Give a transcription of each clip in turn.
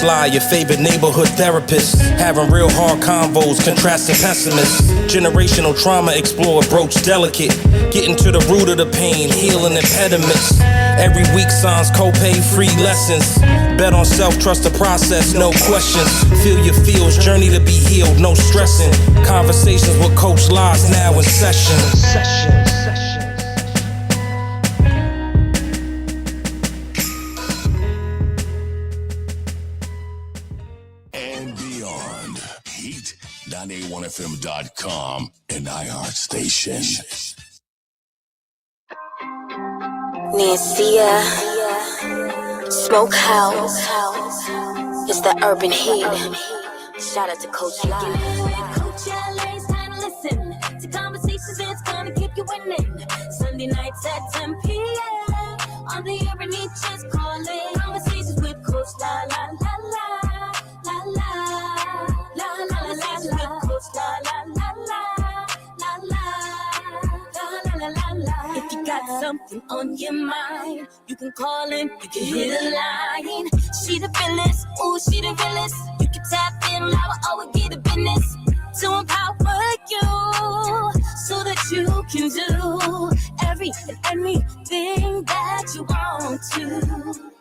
Sly, your favorite neighborhood therapist. Having real hard convos, contrasting pessimists. Generational trauma explored, broach delicate. Getting to the root of the pain, healing impediments. Every week signs copay, free lessons. Bet on self, trust the process, no questions. Feel your feels, journey to be healed, no stressing. Conversations with Coach Lies now in session. And beyond. Heat981fm.com and iHeartStation. Nancia, Smokehouse, it's the urban heat. Shout out to Coach Live. Coach LA, it's time to listen to conversations that's gonna keep you winning. Sunday nights at 10 p.m. on the urban heat, just calling. Conversations with Coach La La La La La La La La La La La. Coach La La La La La La La La La. If you got something on your mind, you can call in, you can hit a line. She the realest, ooh, she the realest. You can tap in, now I always get a business to empower you so that you can do every and anything that you want to.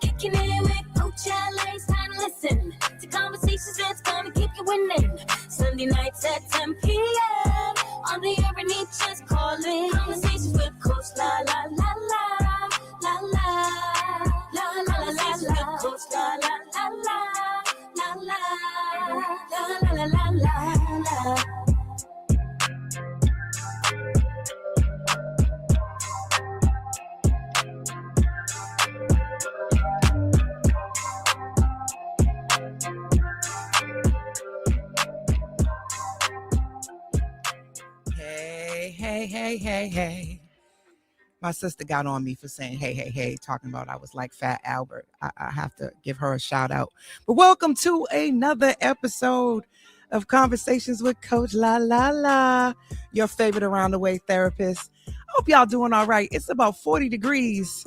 Kicking it with Coach LA, it's time to listen to conversations that's gonna keep you winning. Sunday nights at 10 p.m. on the urban heat, just calling. Conversations with Coach La La La La La La La La La La La. Coach La La La La La La La La La La La. Hey. My sister got on me for saying, hey, talking about I was like Fat Albert. I have to give her a shout out. But welcome to another episode of Conversations with Coach La La La, your favorite around the way therapist. I hope y'all doing all right. It's about 40 degrees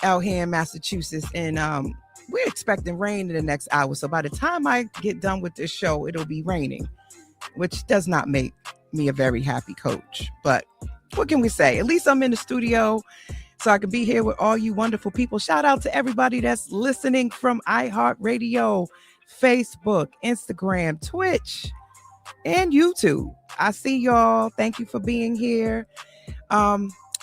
out here in Massachusetts, and we're expecting rain in the next hour. So by the time I get done with this show, it'll be raining, which does not make me a very happy coach. But what can we say? At least I'm in the studio so I can be here with all you wonderful people. Shout out to everybody that's listening from iHeartRadio, Facebook, Instagram, Twitch, and YouTube. I see y'all. Thank you for being here.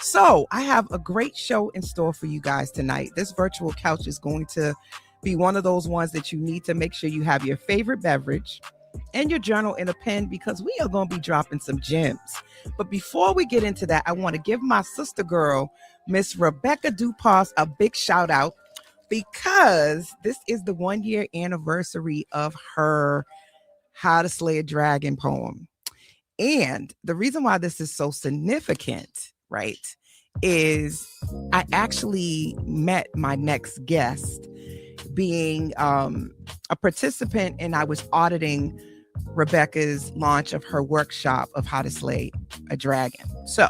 So I have a great show in store for you guys tonight. This virtual couch is going to be one of those ones that you need to make sure you have your favorite beverage and your journal and a pen, because we are going to be dropping some gems. But before we get into that, I want to give my sister girl, Miss Rebecca Dupas, a big shout out, because this is the 1 year anniversary of her How to Slay a Dragon poem. And the reason why this is so significant, right, is I actually met my next guest being a participant, and I was auditing Rebecca's launch of her workshop of How to Slay a Dragon. So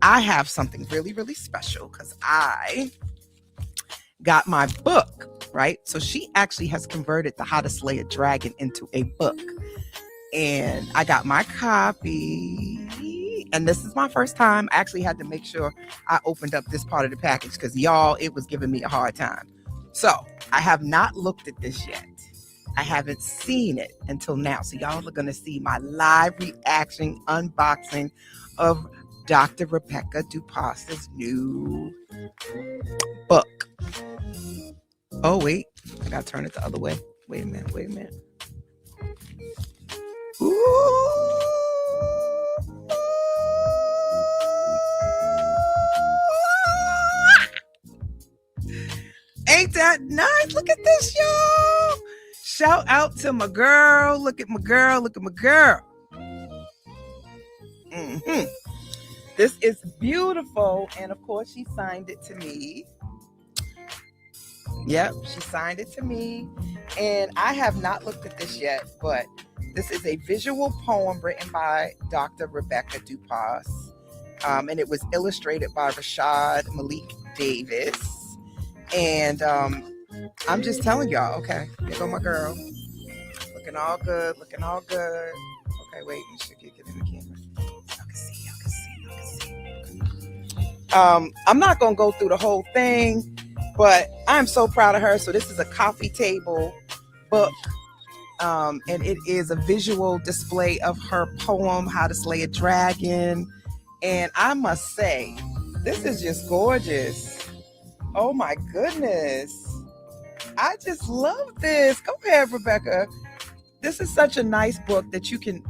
I have something really, really special because I got my book, right? So she actually has converted the How to Slay a Dragon into a book. And I got my copy. And this is my first time. I actually had to make sure I opened up this part of the package because y'all, it was giving me a hard time. So I have not looked at this yet. I haven't seen it until now. So y'all are going to see my live reaction unboxing of Dr. Rebecca Dupas' new book. Oh, wait. I got to turn it the other way. Wait a minute. Ooh. Ain't that nice? Look at this, y'all. Shout out to my girl. Look at my girl. Mm-hmm. This is beautiful. And of course, she signed it to me. Yep, she signed it to me. And I have not looked at this yet, but this is a visual poem written by Dr. Rebecca Dupas. And it was illustrated by Rashad Malik Davis. And I'm just telling y'all. Okay, here go my girl. Looking all good. Looking all good. Okay, wait. You should get in the camera. Y'all can see. I'm not gonna go through the whole thing, but I'm so proud of her. So this is a coffee table book. And it is a visual display of her poem, How to Slay a Dragon. And I must say, this is just gorgeous. Oh my goodness. I just love this. Go ahead, Rebecca. This is such a nice book that you can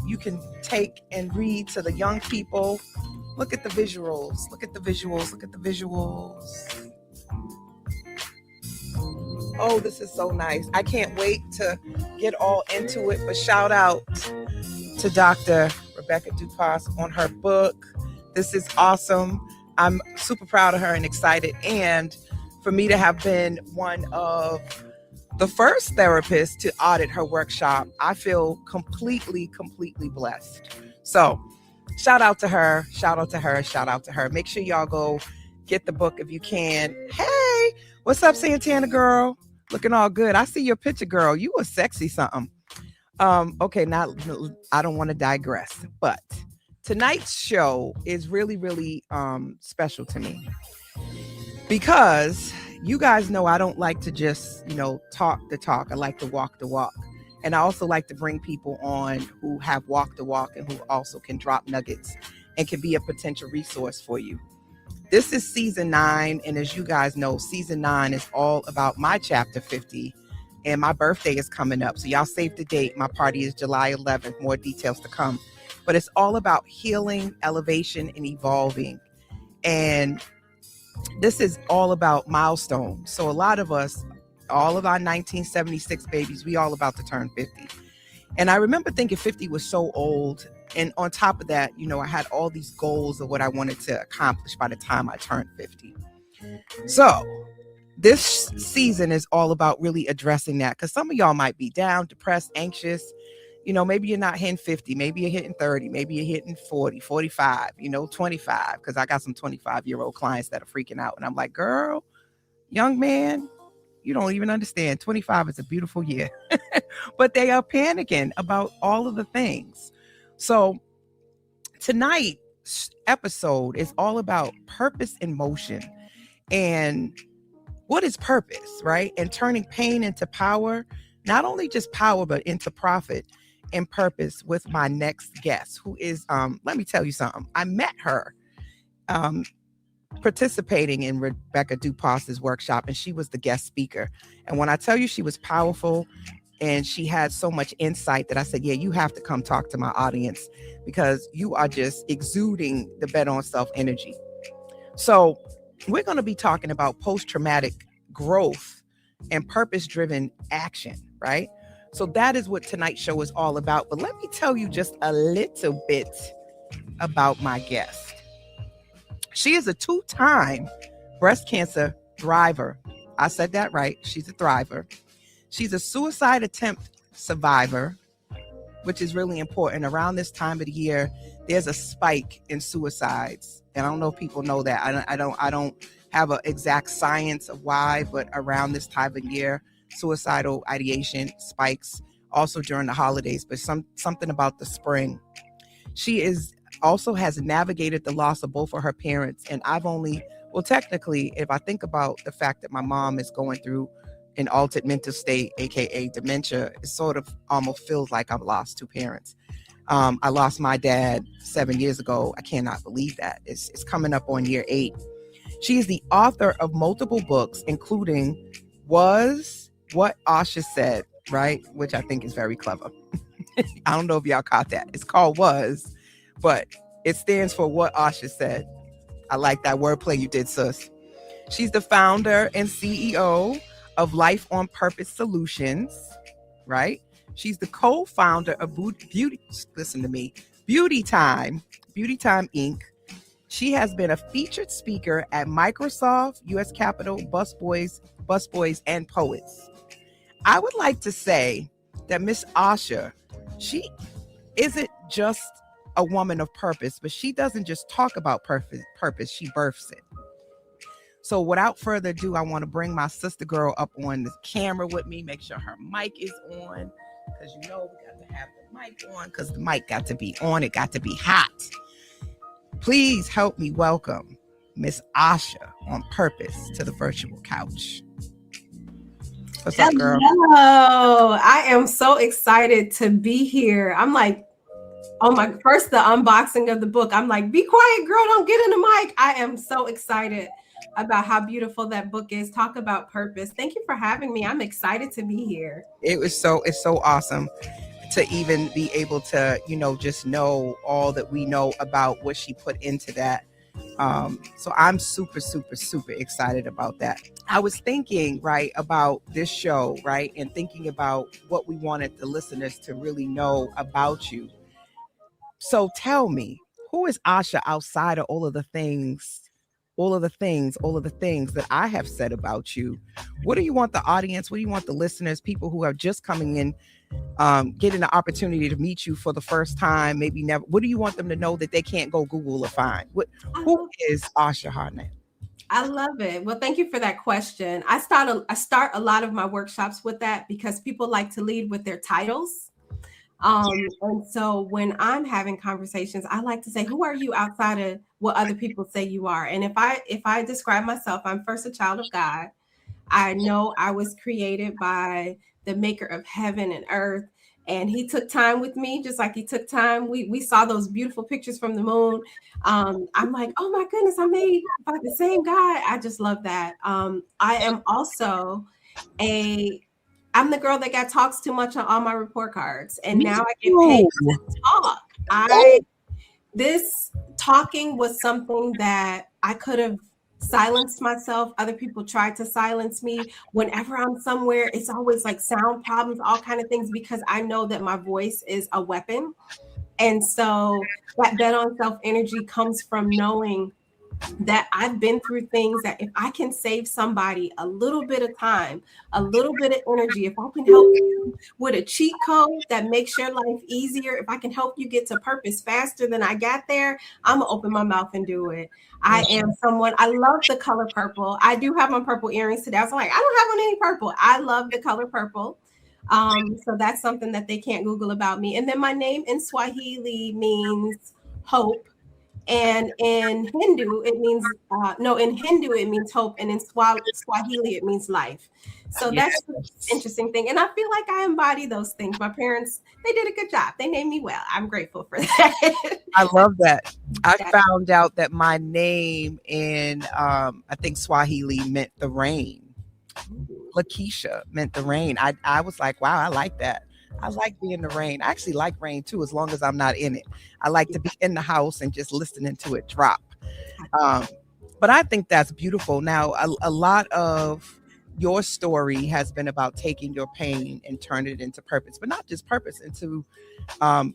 take and read to the young people. Look at the visuals. Look at the visuals. Look at the visuals. Oh, this is so nice. I can't wait to get all into it. But shout out to Dr. Rebecca Dupas on her book. This is awesome. I'm super proud of her and excited. And for me to have been one of the first therapists to audit her workshop, I feel completely blessed. So shout out to her. Shout out to her. Shout out to her. Make sure y'all go get the book if you can. Hey, what's up, Santana girl? Looking all good. I see your picture, girl. You were sexy something. Okay, now I don't want to digress, but tonight's show is really special to me because you guys know I don't like to just, talk the talk. I like to walk the walk. And I also like to bring people on who have walked the walk and who also can drop nuggets and can be a potential resource for you. This is season 9. And as you guys know, season 9 is all about my chapter 50. And my birthday is coming up. So y'all save the date. My party is July 11th. More details to come. But it's all about healing, elevation, and evolving. And this is all about milestones. So a lot of us, all of our 1976 babies, we all about to turn 50. And I remember thinking 50 was so old. And on top of that, I had all these goals of what I wanted to accomplish by the time I turned 50. So this season is all about really addressing that, because some of y'all might be down, depressed, anxious. Maybe you're not hitting 50, maybe you're hitting 30, maybe you're hitting 40, 45, 25, because I got some 25-year-old clients that are freaking out. And I'm like, girl, young man, you don't even understand. 25 is a beautiful year. But they are panicking about all of the things. So tonight's episode is all about purpose in motion. And what is purpose, right? And turning pain into power, not only just power, but into profit and purpose, with my next guest, who is, let me tell you something. I met her participating in Rebecca Dupas's workshop, and she was the guest speaker. And when I tell you she was powerful and she had so much insight, that I said, yeah, you have to come talk to my audience, because you are just exuding the bet on self energy. So we're going to be talking about post-traumatic growth and purpose-driven action, right? So that is what tonight's show is all about. But let me tell you just a little bit about my guest. She is a 2-time breast cancer thriver. I said that right. She's a thriver. She's a suicide attempt survivor, which is really important. Around this time of the year, there's a spike in suicides. And I don't know if people know that. I don't have an exact science of why, but around this time of year, suicidal ideation spikes, also during the holidays, but something about the spring. She also has navigated the loss of both of her parents. And technically, if I think about the fact that my mom is going through an altered mental state, aka dementia, it sort of almost feels like I've lost 2 parents. I lost my dad 7 years ago. I cannot believe that. It's coming up on year 8. She is the author of multiple books, including Was What Asha Said, right? Which I think is very clever. I don't know if y'all caught that. It's called Was, but it stands for What Asha Said. I like that wordplay you did, sis. She's the founder and CEO of Life on Purpose Solutions, right? She's the co-founder of Beauty Time Inc. She has been a featured speaker at Microsoft, U.S. Capitol, Busboys, and Poets. I would like to say that Miss Asha, she isn't just a woman of purpose, but she doesn't just talk about purpose, she births it. So without further ado, I want to bring my sister girl up on the camera with me, make sure her mic is on, because we got to have the mic on, because the mic got to be on. It got to be hot. Please help me welcome Miss Asha on Purpose to the virtual couch. What's up, girl? Hello. I am so excited to be here. I'm like, first the unboxing of the book. I'm like, be quiet, girl. Don't get in the mic. I am so excited about how beautiful that book is. Talk about purpose. Thank you for having me. I'm excited to be here. It's so awesome to even be able to, just know all that we know about what she put into that. So I'm super, super, super excited about that. I was thinking, right, about this show, right, and thinking about what we wanted the listeners to really know about you. So tell me, who is Asha outside of all of the things that I have said about you? What do you want the audience? What do you want the listeners, people who are just coming in, getting the opportunity to meet you for the first time, maybe never? What do you want them to know that they can't go Google or find? Who is Asha Hardnett? I love it. Well, thank you for that question. I start a lot of my workshops with that because people like to lead with their titles. And so when I'm having conversations, I like to say, who are you outside of what other people say you are? And if I describe myself, I'm first a child of God. I know I was created by the maker of heaven and earth. And he took time with me, just like he took time. We saw those beautiful pictures from the moon. I'm like, oh my goodness, I made by the same guy. I just love that. I am also I'm the girl that got talks too much on all my report cards. And now I get paid to talk. This talking was something that I could have silenced myself. Other people tried to silence me. Whenever I'm somewhere, it's always like sound problems, all kind of things, because I know that my voice is a weapon. And so that bet on self energy comes from knowing that I've been through things that if I can save somebody a little bit of time, a little bit of energy, if I can help you with a cheat code that makes your life easier, if I can help you get to purpose faster than I got there, I'm gonna open my mouth and do it. I am someone, I love the color purple. I do have my purple earrings today. I was like, I don't have on any purple. I love the color purple. So that's something that they can't Google about me. And then my name in Swahili means hope. And in Hindu, it means it means hope. And in Swahili, it means life. So that's the interesting thing. And I feel like I embody those things. My parents, they did a good job. They named me well. I'm grateful for that. I love that. I found out that my name in, I think Swahili meant the rain. Lakeisha meant the rain. I was like, wow, I like that. I like being in the rain. I actually like rain too, as long as I'm not in it. I like to be in the house and just listening to it drop. But I think that's beautiful. Now, a lot of your story has been about taking your pain and turning it into purpose, but not just purpose, into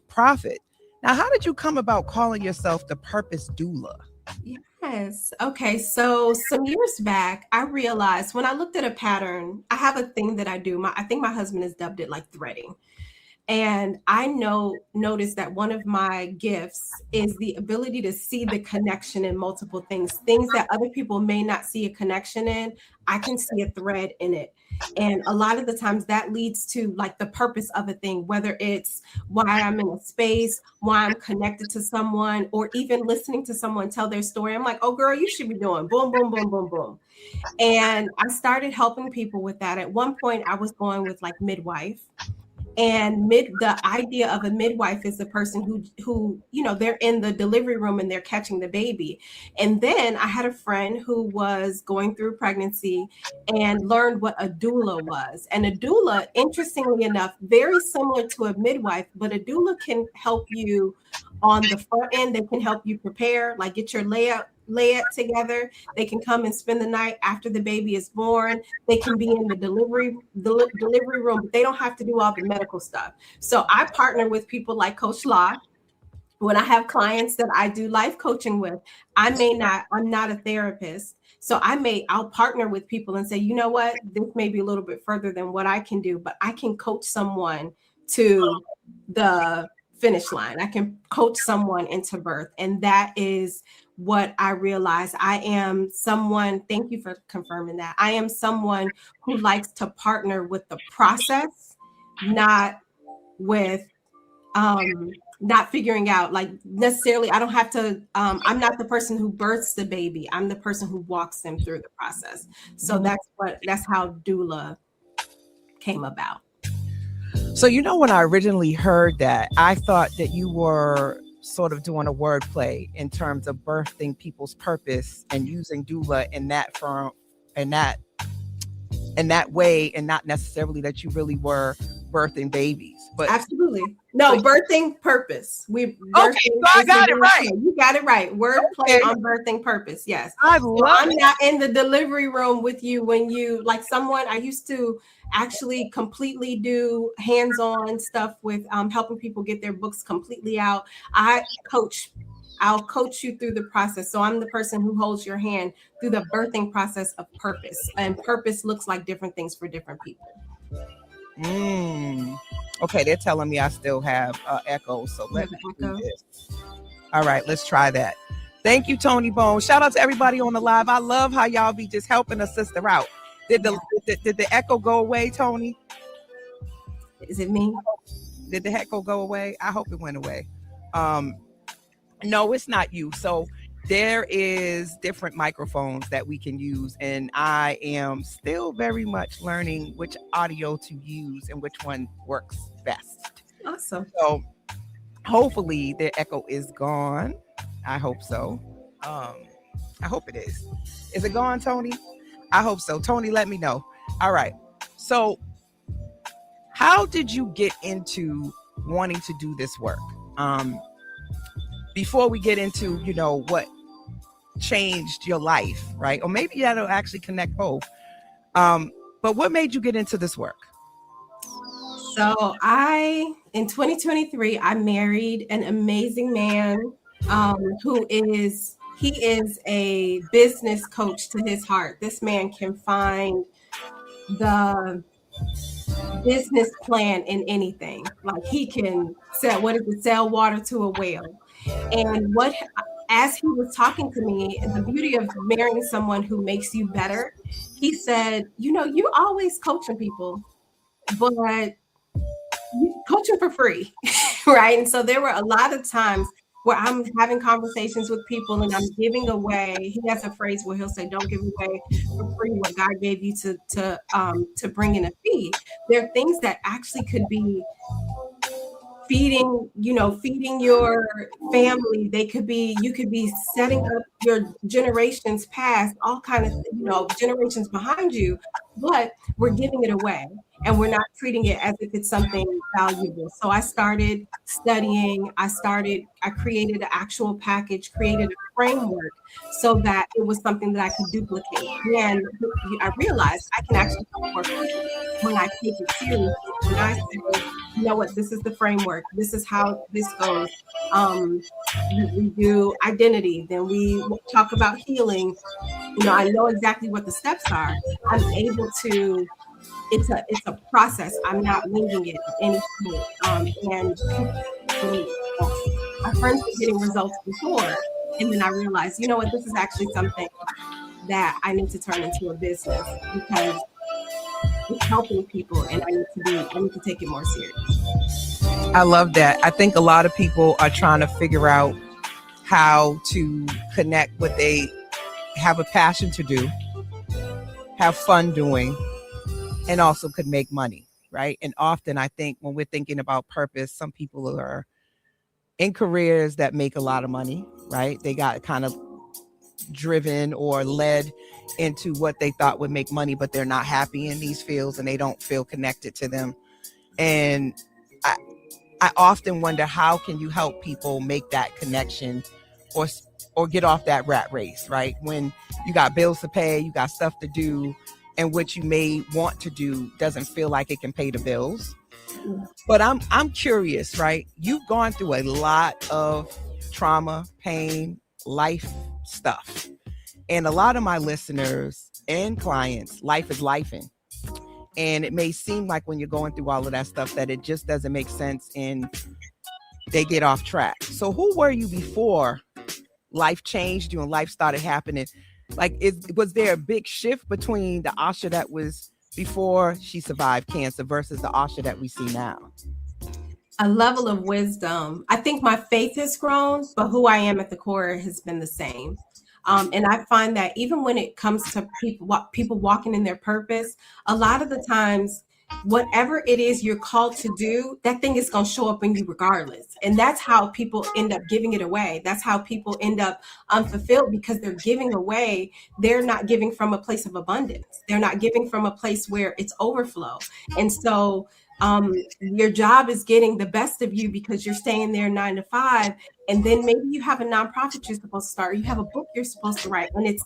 profit. Now, how did you come about calling yourself the Purpose Doula? Yes. Okay. So some years back, I realized when I looked at a pattern, I have a thing that I do. I think my husband has dubbed it like threading. And I noticed that one of my gifts is the ability to see the connection in multiple things that other people may not see a connection in. I can see a thread in it. And a lot of the times that leads to like the purpose of a thing, whether it's why I'm in a space, why I'm connected to someone, or even listening to someone tell their story. I'm like, oh, girl, you should be doing boom, boom, boom, boom, boom. And I started helping people with that. At one point, I was going with like midwife. And the idea of a midwife is the person who they're in the delivery room and they're catching the baby. And then I had a friend who was going through pregnancy and learned what a doula was. And a doula, interestingly enough, very similar to a midwife, but a doula can help you on the front end. They can help you prepare, like get your layout together. They can come and spend the night after the baby is born. They can be in the delivery room, but they don't have to do all the medical stuff. So I partner with people like Coach Law. When I have clients that I do life coaching with, I'm not a therapist. So I'll partner with people and say, you know what, this may be a little bit further than what I can do, but I can coach someone to the finish line. I can coach someone into birth. And that is what I realized. I am someone, thank you for confirming that. I am someone who likes to partner with the process, not with not figuring out, like, necessarily I don't have to I'm not the person who births the baby. I'm the person who walks them through the process. So that's how doula came about. So, when I originally heard that, I thought that you were sort of doing a wordplay in terms of birthing people's purpose and using doula in that form, in that way, and not necessarily that you really were birthing babies. But absolutely. No, birthing purpose. Okay, so I got it right. You got it right. Wordplay on birthing purpose. Yes. I'm not in the delivery room with you when you, like, someone, I used to actually completely do hands-on stuff with helping people get their books completely out. I'll coach you through the process. So I'm the person who holds your hand through the birthing process of purpose. And purpose looks like different things for different people. Okay, they're telling me I still have echo, so let me do this. All right, let's try that. Thank you, Tony Bone. Shout out to everybody on the live. I love how y'all be just helping a sister out. Did the echo go away, Tony? Is it me? Did the echo go away? I hope it went away. No, it's not you. So there is different microphones that we can use, and I am still very much learning which audio to use and which one works best. Awesome. So hopefully the echo is gone. I hope so. I hope it is. Is it gone, Tony? I hope so. Tony, let me know. All right. So how did you get into wanting to do this work? Before we get into, what changed your life, right? Or maybe that'll actually connect both. But what made you get into this work? So in 2023, I married an amazing man he is a business coach to his heart. This man can find the business plan in anything. Like, he can sell water to a whale. And as he was talking to me, the beauty of marrying someone who makes you better, he said, you always coaching people, but you coaching for free, right? And so there were a lot of times where I'm having conversations with people and I'm giving away. He has a phrase where he'll say, "Don't give away for free what God gave you to bring in a fee." There are things that actually could be feeding your family. You could be setting up your generations past, all kind of, generations behind you, but we're giving it away and we're not treating it as if it's something valuable. So I started studying. I created an actual package, created a framework so that it was something that I could duplicate. And I realized I can actually help more people when I take it seriously. When I say, you know what, this is the framework. This is how this goes. We do identity. Then we talk about healing. I know exactly what the steps are. I'm able to. It's a process. I'm not winging it at any point. And my friends were getting results before, and then I realized, this is actually something that I need to turn into a business because it's helping people, and I need to take it more serious. I love that. I think a lot of people are trying to figure out how to connect what they have a passion to do, have fun doing, and also could make money, right? And often I think when we're thinking about purpose, some people are in careers that make a lot of money, right? They got kind of driven or led into what they thought would make money, but they're not happy in these fields and they don't feel connected to them. And I often wonder, how can you help people make that connection or get off that rat race, right? When you got bills to pay, you got stuff to do, and what you may want to do doesn't feel like it can pay the bills. But I'm curious, right? You've gone through a lot of trauma, pain, life stuff. And a lot of my listeners and clients, life is lifing. And it may seem like when you're going through all of that stuff that it just doesn't make sense. And they get off track. So who were you before life changed you and life started happening? Like, was there a big shift between the Asha that was before she survived cancer versus the Asha that we see now? A level of wisdom. I think my faith has grown, but who I am at the core has been the same. And I find that even when it comes to people walking in their purpose, a lot of the times, whatever it is you're called to do, that thing is going to show up in you regardless. And that's how people end up giving it away. That's how people end up unfulfilled, because they're giving away. They're not giving from a place of abundance. They're not giving from a place where it's overflow. And so your job is getting the best of you because you're staying there 9 to 5. And then maybe you have a nonprofit you're supposed to start. You have a book you're supposed to write, and it's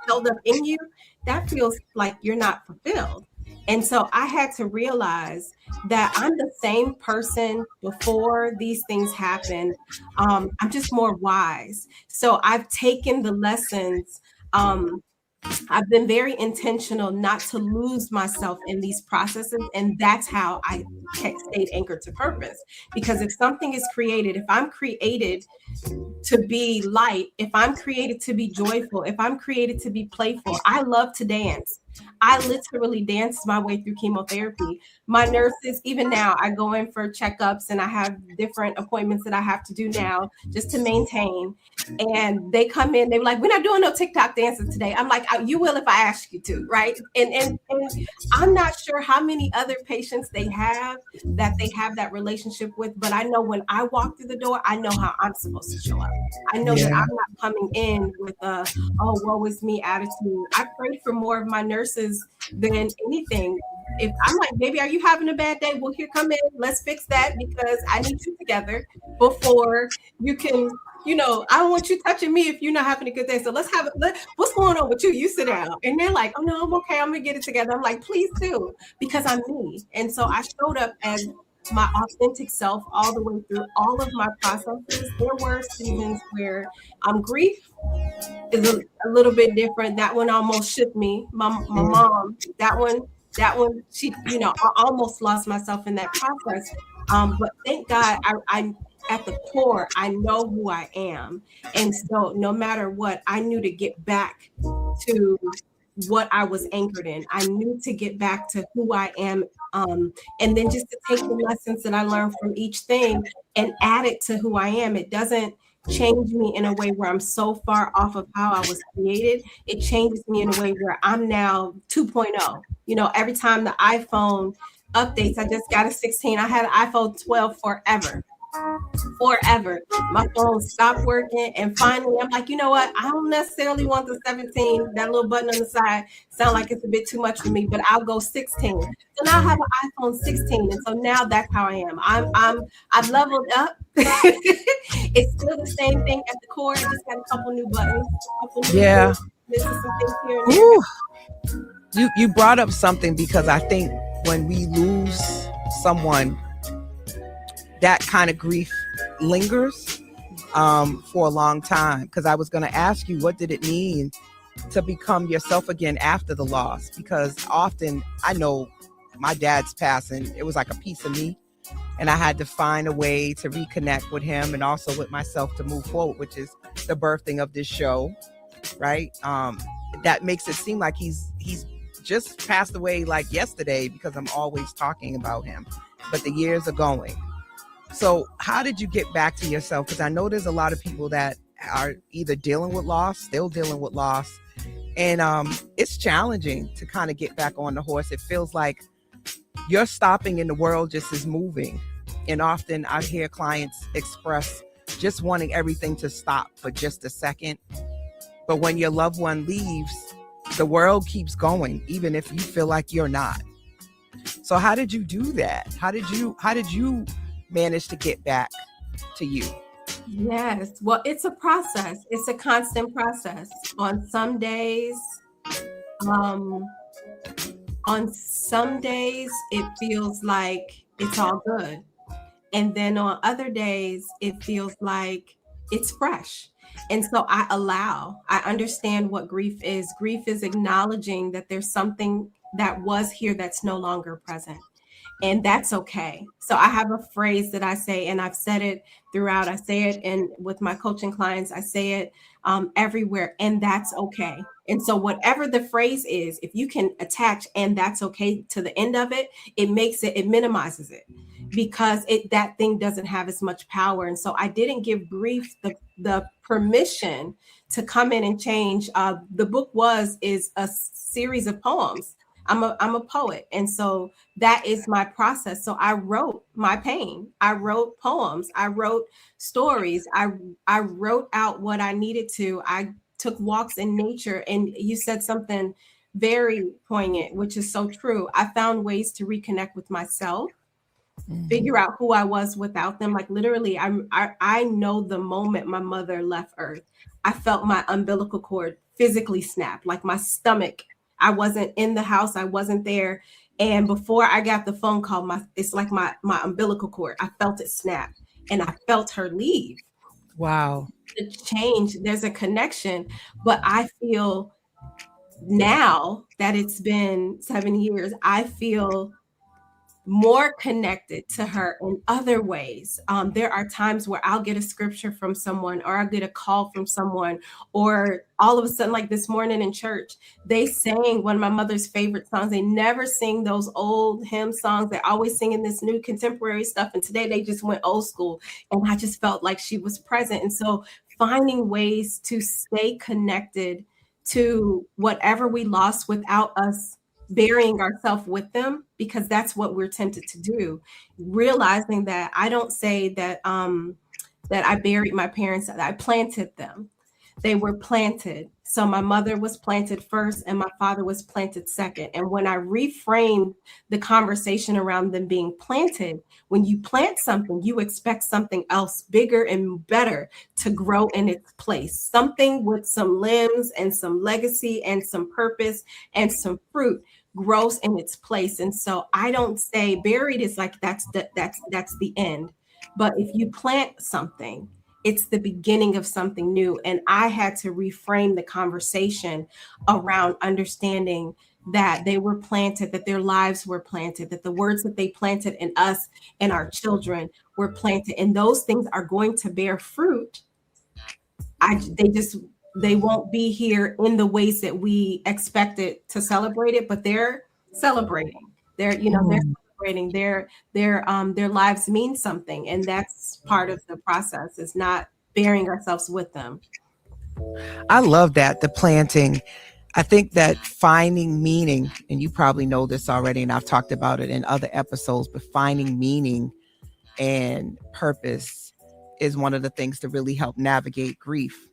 held up in you. That feels like you're not fulfilled. And so I had to realize that I'm the same person before these things happen. I'm just more wise. So I've taken the lessons. I've been very intentional not to lose myself in these processes. And that's how I stayed anchored to purpose. Because if something is created, if I'm created to be light, if I'm created to be joyful, if I'm created to be playful, I love to dance. I literally danced my way through chemotherapy. My nurses, even now, I go in for checkups and I have different appointments that I have to do now just to maintain. And they come in, they're like, we're not doing no TikTok dances today. I'm like, you will if I ask you to, right? And I'm not sure how many other patients they have that relationship with, but I know when I walk through the door, I know how I'm supposed to show up. I know that I'm not coming in with a, oh, woe is me attitude. I prayed for more of my nurses than anything. If I'm like, baby, are you having a bad day? Well, here, come in. Let's fix that, because I need you together before you can, I don't want you touching me if you're not having a good day. So let's have it. What's going on with you? You sit down. And they're like, oh, no, I'm okay. I'm going to get it together. I'm like, please do, because I'm me. And so I showed up as my authentic self all the way through all of my processes. There were seasons where grief is a little bit different. That one almost shook me. My mom, that one, she, I almost lost myself in that process. But thank God, I at the core, I know who I am. And so no matter what, I knew to get back to what I was anchored in. I knew to get back to who I am. And then just to take the lessons that I learned from each thing and add it to who I am. It doesn't change me in a way where I'm so far off of how I was created. It changes me in a way where I'm now 2.0. Every time the iPhone updates, I just got a 16. I had an iPhone 12 forever. My phone stopped working, and finally I'm like, you know what, I don't necessarily want the 17. That little button on the side sound like it's a bit too much for me, but I'll go 16. So now I have an iPhone 16, and so now that's how I am. I've leveled up. It's still the same thing at the core. I just got a couple new buttons, some things here and there. You brought up something, because I think when we lose someone, that kind of grief lingers for a long time. Because I was going to ask you, what did it mean to become yourself again after the loss? Because often, I know my dad's passing, it was like a piece of me, and I had to find a way to reconnect with him and also with myself to move forward, which is the birthing of this show, right? That makes it seem like he's just passed away like yesterday, because I'm always talking about him, but the years are going. So how did you get back to yourself? Because I know there's a lot of people that are either dealing with loss, still dealing with loss. And it's challenging to kind of get back on the horse. It feels like you're stopping and the world just is moving. And often I hear clients express just wanting everything to stop for just a second. But when your loved one leaves, the world keeps going, even if you feel like you're not. So how did you do that? How did you manage to get back to you? Yes. Well, it's a process. It's a constant process. On some days, it feels like it's all good. And then on other days, it feels like it's fresh. And so I understand what grief is. Grief is acknowledging that there's something that was here that's no longer present. and that's okay. So I have a phrase that I say, and I've said it throughout. I say it in with my coaching clients. I say it everywhere, and that's okay. And so whatever the phrase is, if you can attach "and that's okay" to the end of it, it minimizes it, because that thing doesn't have as much power. And so I didn't give grief the permission to come in and change. The book is a series of poems. I'm a poet, and so that is my process. So I wrote my pain. I wrote poems. I wrote stories. I wrote out what I needed to. I took walks in nature, and you said something very poignant, which is so true. I found ways to reconnect with myself, figure out who I was without them. Like literally, I know the moment my mother left Earth, I felt my umbilical cord physically snap, like my stomach. I wasn't in the house, I wasn't there. And before I got the phone call, it's like my umbilical cord, I felt it snap, and I felt her leave. Wow. The change, there's a connection, but I feel now that it's been 7 years, I feel more connected to her in other ways. There are times where I'll get a scripture from someone, or I'll get a call from someone, or all of a sudden, like this morning in church, they sang one of my mother's favorite songs. They never sing those old hymn songs. They're always singing this new contemporary stuff. And today they just went old school. And I just felt like she was present. And so finding ways to stay connected to whatever we lost without us burying ourselves with them, because that's what we're tempted to do. Realizing that I don't say that that I buried my parents, that I planted them. They were planted. So my mother was planted first and my father was planted second. And when I reframed the conversation around them being planted, when you plant something, you expect something else bigger and better to grow in its place. Something with some limbs and some legacy and some purpose and some fruit grows in its place. And so I don't say buried is like that's the end. But if you plant something, it's the beginning of something new. And I had to reframe the conversation around understanding that they were planted, that their lives were planted, that the words that they planted in us and our children were planted. And those things are going to bear fruit. They won't be here in the ways that we expected to celebrate it, but they're celebrating. They're celebrating. Their lives mean something, and that's part of the process. Is not burying ourselves with them. I love that, the planting. I think that finding meaning, and you probably know this already, and I've talked about it in other episodes, but finding meaning and purpose is one of the things to really help navigate grief.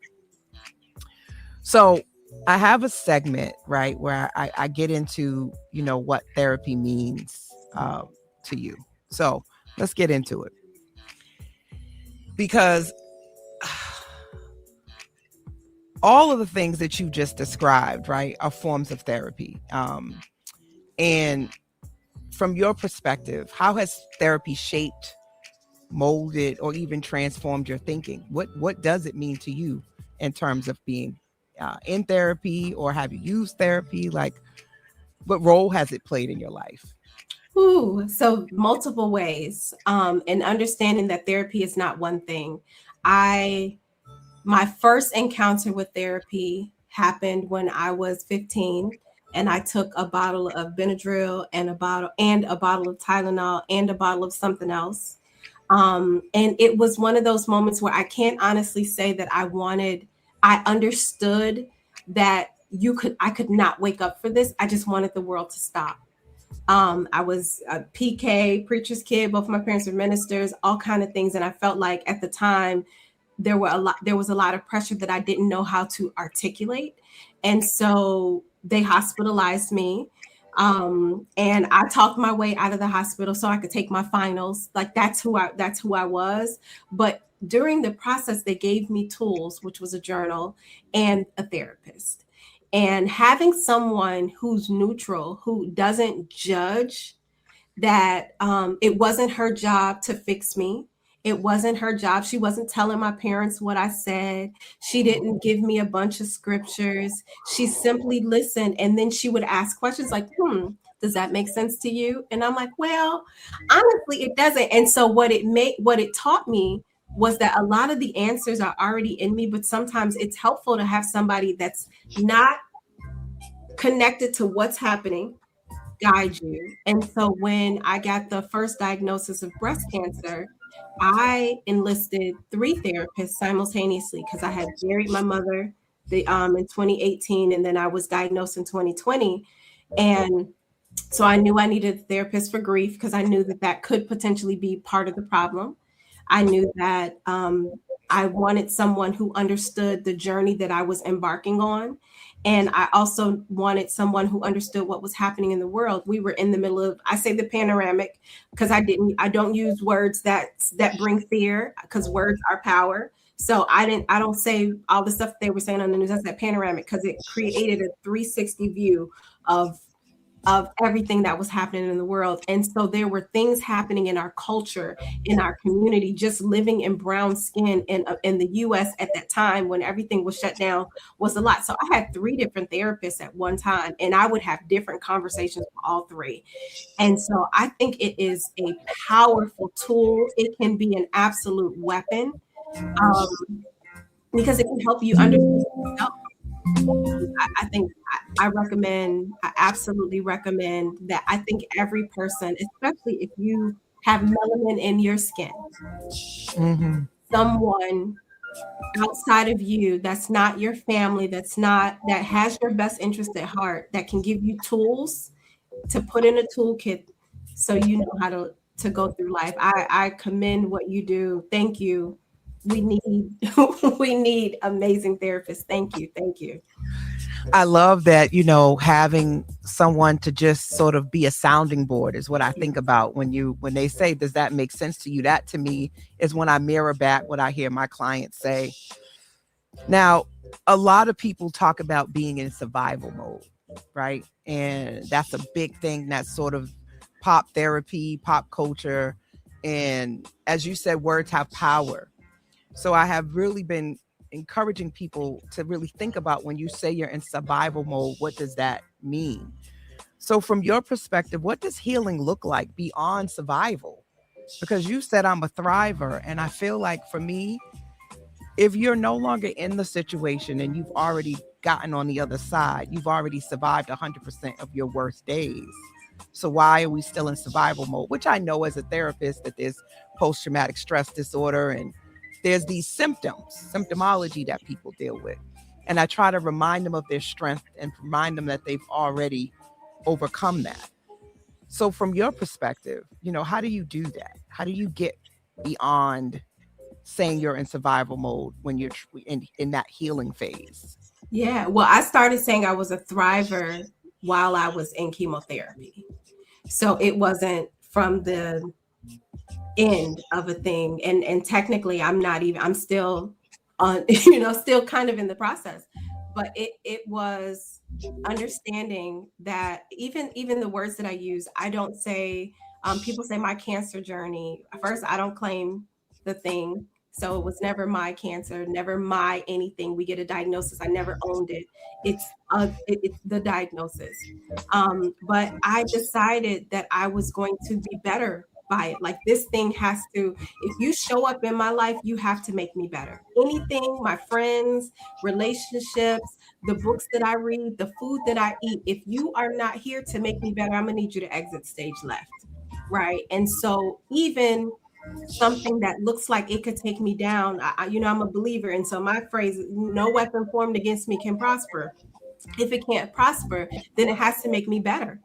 So I have a segment, right, where I get into, what therapy means to you. So let's get into it. Because all of the things that you just described, right, are forms of therapy. And from your perspective, how has therapy shaped, molded, or even transformed your thinking? What does it mean to you in terms of being in therapy, or have you used therapy? Like, what role has it played in your life? So multiple ways. And understanding that therapy is not one thing. My first encounter with therapy happened when I was 15, and I took a bottle of Benadryl and a bottle of Tylenol and a bottle of something else. And it was one of those moments where I can't honestly say that I understood that I could not wake up for this. I just wanted the world to stop. I was a PK, preacher's kid. Both of my parents were ministers, all kind of things. And I felt like at the time there was a lot of pressure that I didn't know how to articulate. And so they hospitalized me. And I talked my way out of the hospital so I could take my finals. Like that's who I was. But during the process, they gave me tools, which was a journal and a therapist. And having someone who's neutral, who doesn't judge, that it wasn't her job to fix me. It wasn't her job. She wasn't telling my parents what I said. She didn't give me a bunch of scriptures. She simply listened. And then she would ask questions like, Does that make sense to you? And I'm like, well, honestly, it doesn't. And so what it taught me was that a lot of the answers are already in me, but sometimes it's helpful to have somebody that's not connected to what's happening guide you. And so when I got the first diagnosis of breast cancer, I enlisted 3 therapists simultaneously because I had buried my mother in 2018, and then I was diagnosed in 2020. And so I knew I needed a therapist for grief because I knew that could potentially be part of the problem. I knew that I wanted someone who understood the journey that I was embarking on. And I also wanted someone who understood what was happening in the world. We were in the middle of, I say the panoramic, because I don't use words that bring fear, because words are power. So I don't say all the stuff they were saying on the news. That's that panoramic, because it created a 360 view of everything that was happening in the world. And so there were things happening in our culture, in our community, just living in brown skin in the US at that time when everything was shut down was a lot. So I had 3 different therapists at one time, and I would have different conversations with all 3. And so I think it is a powerful tool. It can be an absolute weapon because it can help you understand yourself. I think I absolutely recommend that. I think every person, especially if you have melanin in your skin, someone outside of you that's not your family, that has your best interest at heart, that can give you tools to put in a toolkit so you know how to go through life. I commend what you do. Thank you. We need amazing therapists. Thank you. I love that, having someone to just sort of be a sounding board is what I think about when they say, does that make sense to you? That to me is when I mirror back what I hear my clients say. Now, a lot of people talk about being in survival mode, right? And that's a big thing. That's sort of pop therapy, pop culture. And as you said, words have power. So I have really been encouraging people to really think about when you say you're in survival mode, what does that mean? So from your perspective, what does healing look like beyond survival? Because you said I'm a thriver. And I feel like for me, if you're no longer in the situation and you've already gotten on the other side, you've already survived 100% of your worst days. So why are we still in survival mode? Which I know as a therapist that there's post-traumatic stress disorder and there's these symptomology that people deal with. And I try to remind them of their strength and remind them that they've already overcome that. So from your perspective, how do you do that? How do you get beyond saying you're in survival mode when you're in that healing phase? Yeah, well, I started saying I was a thriver while I was in chemotherapy. So it wasn't from the end of a thing. And technically I'm still on, still kind of in the process. But it was understanding that even the words that I use, I don't say, people say my cancer journey. First, I don't claim the thing. So it was never my cancer, never my anything. We get a diagnosis. I never owned it. It's the diagnosis. But I decided that I was going to be better by it. Like, this thing has to, if you show up in my life, you have to make me better. Anything, my friends, relationships, the books that I read, the food that I eat, if you are not here to make me better, I'm gonna need you to exit stage left. Right. And so even something that looks like it could take me down, I'm a believer. And so my phrase, no weapon formed against me can prosper. If it can't prosper, then it has to make me better.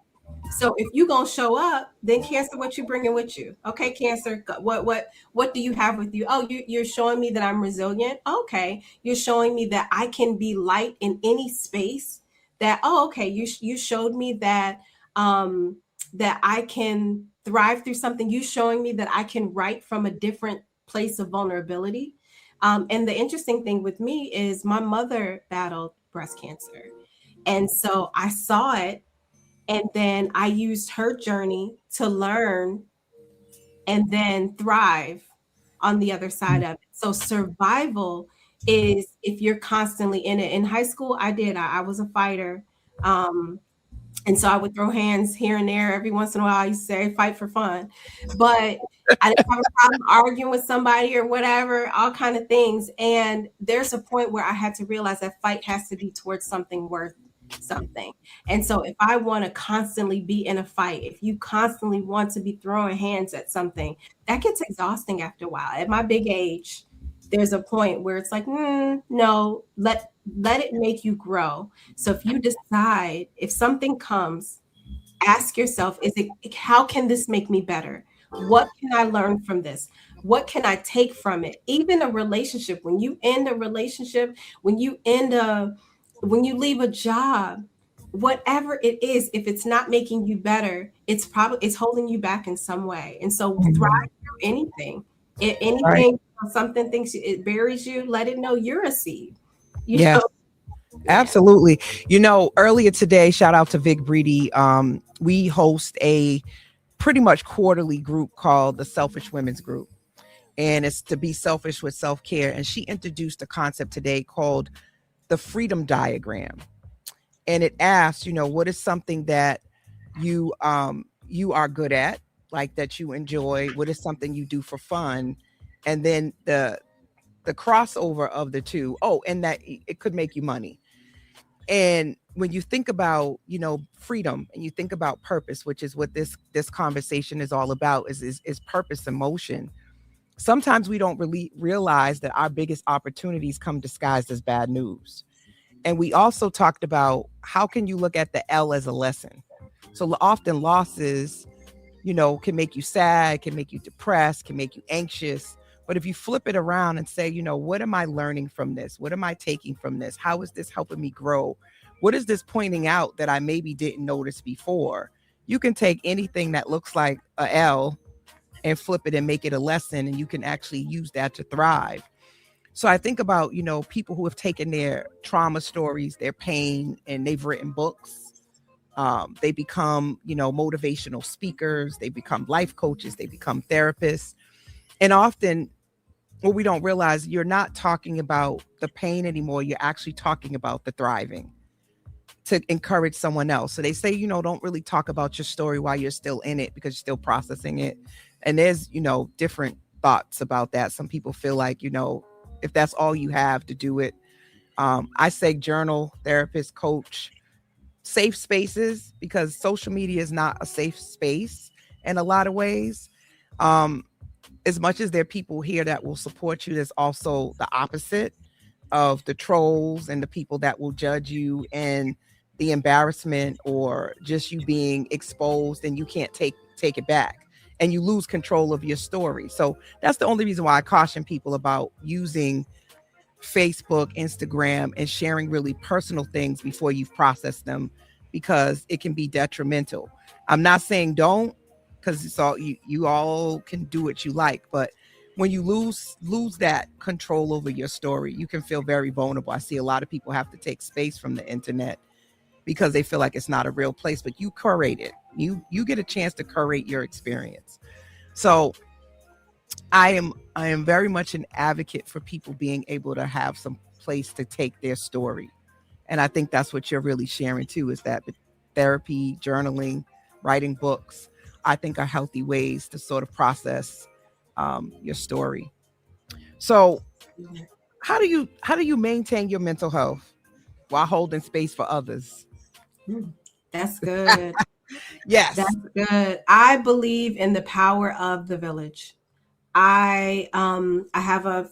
So if you're gonna show up, then Cancer, what you bringing with you? Okay, Cancer, what do you have with you? Oh, you're showing me that I'm resilient. Okay, you're showing me that I can be light in any space. That okay, you showed me that that I can thrive through something. You showing me that I can write from a different place of vulnerability. And the interesting thing with me is my mother battled breast cancer, and so I saw it. And then I used her journey to learn and then thrive on the other side of it. So survival is if you're constantly in it. In high school, I was a fighter. And so I would throw hands here and there. Every once in a while, I used to say fight for fun. But I didn't have a problem arguing with somebody or whatever, all kind of things. And there's a point where I had to realize that fight has to be towards something worth something. And so if I want to constantly be in a fight, if you constantly want to be throwing hands at something, that gets exhausting after a while. At my big age, there's a point where it's like, no, let it make you grow. So if you decide, if something comes, ask yourself, how can this make me better? What can I learn from this? What can I take from it? Even a relationship, when you end a relationship, when you leave a job, whatever it is, if it's not making you better, it's holding you back in some way. And so thrive through anything. If anything, something thinks it buries you, let it know you're a seed. You know? Absolutely. Earlier today, shout out to Vic Breedy. We host a pretty much quarterly group called the Selfish Women's Group. And it's to be selfish with self-care. And she introduced a concept today called the freedom diagram. And it asks, what is something that you are good at, like that you enjoy? What is something you do for fun? And then the crossover of the two. Oh, and that it could make you money. And when you think about, freedom, and you think about purpose, which is what this conversation is all about, is purpose and motion. Sometimes we don't really realize that our biggest opportunities come disguised as bad news. And we also talked about how can you look at the L as a lesson? So often losses, can make you sad, can make you depressed, can make you anxious. But if you flip it around and say, what am I learning from this? What am I taking from this? How is this helping me grow? What is this pointing out that I maybe didn't notice before? You can take anything that looks like a L and flip it and make it a lesson, and you can actually use that to thrive. So I think about, people who have taken their trauma stories, their pain, and they've written books. They become, motivational speakers. They become life coaches. They become therapists. And often what we don't realize, you're not talking about the pain anymore. You're actually talking about the thriving to encourage someone else. So they say, don't really talk about your story while you're still in it because you're still processing it. And there's, different thoughts about that. Some people feel like, if that's all you have to do it. I say journal, therapist, coach, safe spaces, because social media is not a safe space in a lot of ways. As much as there are people here that will support you, there's also the opposite of the trolls and the people that will judge you, and the embarrassment or just you being exposed and you can't take it back. And you lose control of your story. So that's the only reason why I caution people about using Facebook, Instagram, and sharing really personal things before you've processed them, because it can be detrimental. I'm not saying don't, because it's all you all can do what you like. But when you lose that control over your story, you can feel very vulnerable. I see a lot of people have to take space from the internet because they feel like it's not a real place, but you curate it. You get a chance to curate your experience. So I am very much an advocate for people being able to have some place to take their story. And I think that's what you're really sharing too, is that therapy, journaling, writing books, I think are healthy ways to sort of process your story. So how do you maintain your mental health while holding space for others? That's good. Yes. That's good. I believe in the power of the village. I have a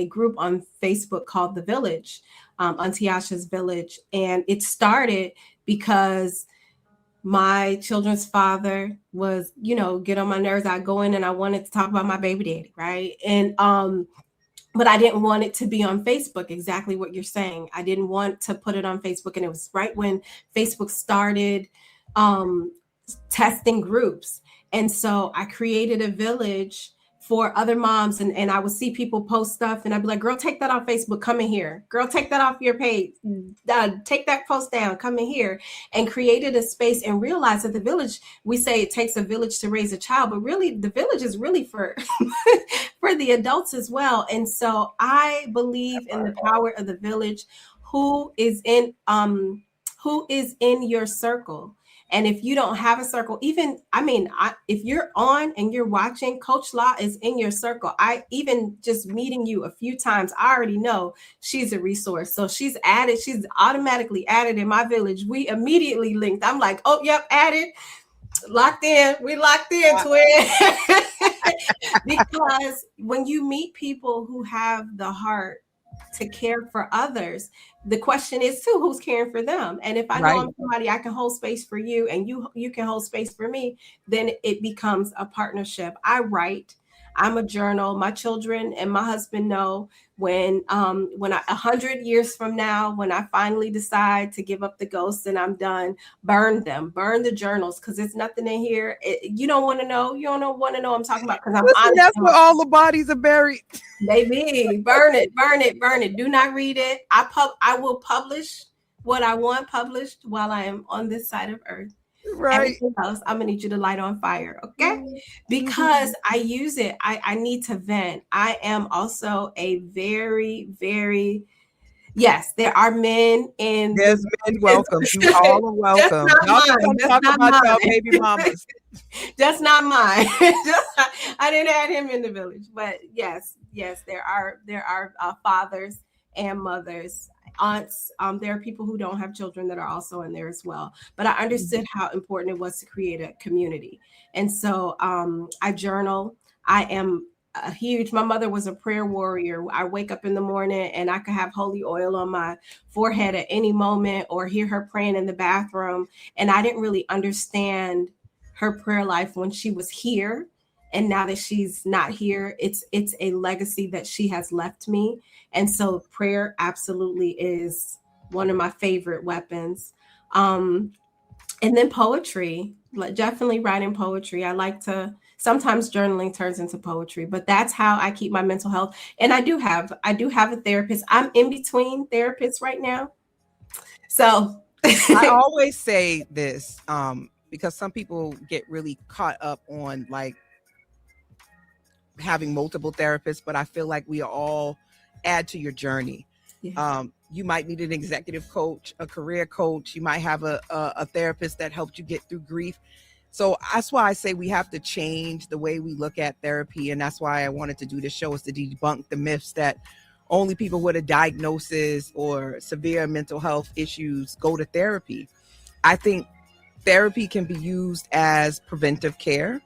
group on Facebook called The Village, Auntie Asha's Village. And it started because my children's father was, get on my nerves. I go in and I wanted to talk about my baby daddy, right? And but I didn't want it to be on Facebook, exactly what you're saying. I didn't want to put it on Facebook. And it was right when Facebook started testing groups. And so I created a village for other moms. And I would see people post stuff and I'd be like, girl, take that off Facebook, come in here. Girl, take that off your page. Take that post down, come in here. And created a space and realized that the village, we say it takes a village to raise a child, but really the village is really for, for the adults as well. And so I believe in the power of the village. who is in your circle. And if you don't have a circle, if you're on and you're watching, Coach Law is in your circle. I even just meeting you a few times, I already know she's a resource. So she's automatically added in my village. We immediately linked. I'm like, oh, yep, added. Locked in. We locked in, twin. Because when you meet people who have the heart to care for others, the question is too, who's caring for them? And if I know I'm somebody, I can hold space for you and you can hold space for me, then it becomes a partnership. I write. I'm a journal. My children and my husband know when 100 years from now, when I finally decide to give up the ghosts and I'm done, burn the journals, because there's nothing in here. You don't want to know. You don't want to know I'm talking about, because I'm honest. That's where all the bodies are buried. Baby, burn it. Do not read it. I will publish what I want published while I am on this side of earth. Right. Everything else, I'm gonna need you to light on fire, okay? Because I use it. I need to vent. I am also a very, very, yes, there are men in. There's men welcome. You all are welcome. That's not mine. Baby mamas. That's not mine. I didn't add him in the village, but yes, there are fathers and mothers, aunts. There are people who don't have children that are also in there as well. But I understood how important it was to create a community. And so I journal. I am my mother was a prayer warrior. I wake up in the morning and I could have holy oil on my forehead at any moment, or hear her praying in the bathroom. And I didn't really understand her prayer life when she was here. And now that she's not here, it's a legacy that she has left me. And so prayer absolutely is one of my favorite weapons. And then poetry, definitely writing poetry. I like to, sometimes journaling turns into poetry, but that's how I keep my mental health. And I do have a therapist. I'm in between therapists right now. So I always say this because some people get really caught up on like having multiple therapists, but I feel like we all add to your journey. Yeah. You might need an executive coach, a career coach. You might have a therapist that helped you get through grief. So that's why I say we have to change the way we look at therapy. And that's why I wanted to do this show, is to debunk the myths that only people with a diagnosis or severe mental health issues go to therapy. I think therapy can be used as preventive care,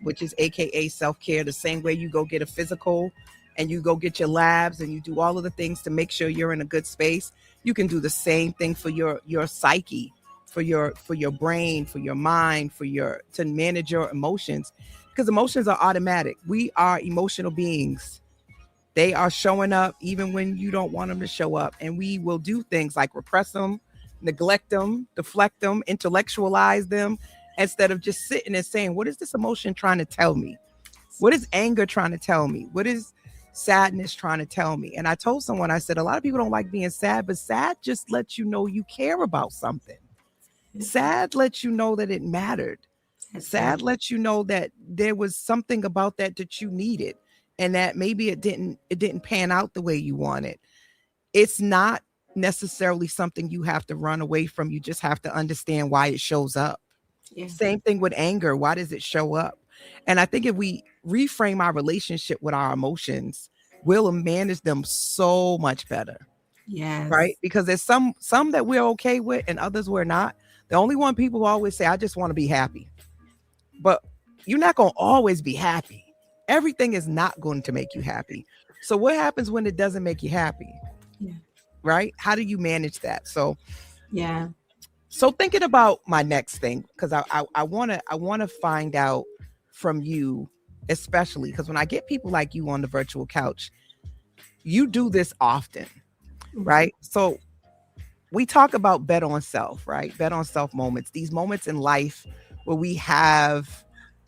which is AKA self-care, the same way you go get a physical and you go get your labs and you do all of the things to make sure you're in a good space. You can do the same thing for your psyche, for your brain, for your mind, to manage your emotions, because emotions are automatic. We are emotional beings. They are showing up even when you don't want them to show up. And we will do things like repress them, neglect them, deflect them, intellectualize them, instead of just sitting and saying, what is this emotion trying to tell me? What is anger trying to tell me? What is sadness trying to tell me? And I told someone, I said, a lot of people don't like being sad, but sad just lets you know you care about something. Sad lets you know that it mattered. Sad lets you know that there was something about that you needed, and that maybe it didn't pan out the way you wanted. It's not necessarily something you have to run away from. You just have to understand why it shows up. Yeah. Same thing with anger. Why does it show up? And I think if we reframe our relationship with our emotions, we'll manage them so much better. Yes. Right? Because there's some that we're okay with and others we're not. The only one people always say, I just want to be happy. But you're not going to always be happy. Everything is not going to make you happy. So what happens when it doesn't make you happy? Yeah. Right? How do you manage that? So, yeah. So thinking about my next thing, because I want to find out from you, especially because when I get people like you on the virtual couch, you do this often, right? So we talk about bet on self, right? Bet on self moments, these moments in life where we have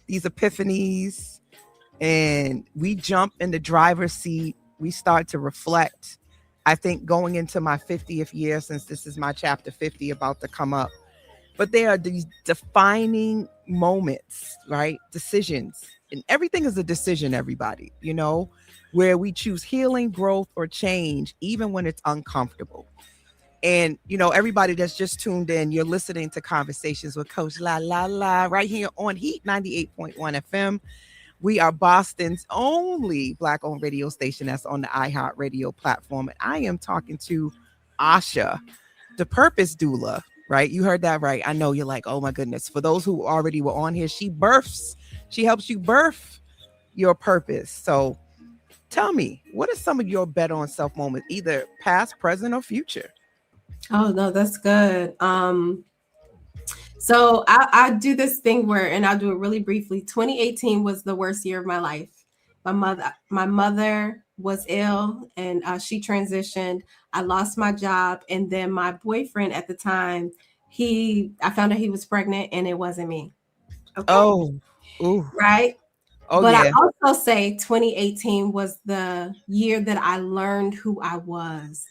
these epiphanies and we jump in the driver's seat. We start to reflect. I think going into my 50th year, since this is my chapter 50 about to come up, but there are these defining moments, right? Decisions and everything is a decision, everybody, you know, where we choose healing, growth, or change, even when it's uncomfortable. And, you know, everybody that's just tuned in, you're listening to Conversations with Coach La La La right here on Heat 98.1 FM. We are Boston's only Black-owned radio station that's on the iHeartRadio platform. And I am talking to Asha, the Purpose Doula, right? You heard that right. I know you're like, oh my goodness. For those who already were on here, she helps you birth your purpose. So tell me, what are some of your bet on self moments, either past, present, or future? Oh, no, that's good. So I do this thing where, and I'll do it really briefly. 2018 was the worst year of my life. My mother was ill and she transitioned. I lost my job. And then my boyfriend at the time, I found out he was pregnant and it wasn't me. Okay. Oh, ooh. Right. Oh, but yeah. I also say 2018 was the year that I learned who I was.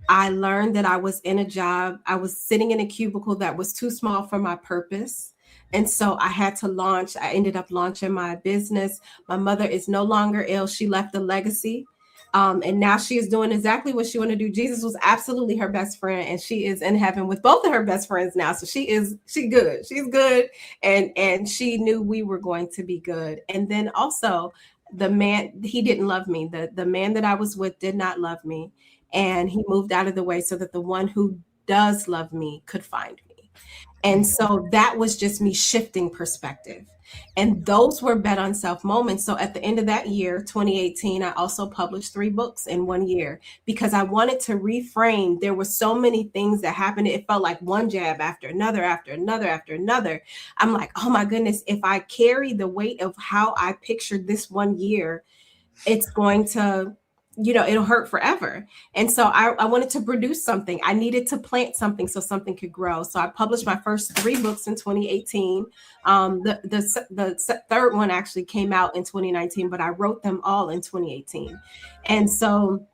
I learned that I was in a job. I was sitting in a cubicle that was too small for my purpose. And so I had to launch. I ended up launching my business. My mother is no longer ill. She left a legacy. And now she is doing exactly what she wanted to do. Jesus was absolutely her best friend, and she is in heaven with both of her best friends now. So she's good. She's good. And she knew we were going to be good. And then also the man, he didn't love me. The man that I was with did not love me. And he moved out of the way so that the one who does love me could find me. And so that was just me shifting perspective. And those were bet on self moments. So at the end of that year, 2018, I also published 3 books in 1 year because I wanted to reframe. There were so many things that happened. It felt like one jab after another, after another, after another. I'm like, oh my goodness, if I carry the weight of how I pictured this 1 year, it's going to, it'll hurt forever. And so I wanted to produce something. I needed to plant something so something could grow. So I published my first 3 books in 2018. The third one actually came out in 2019, but I wrote them all in 2018. And so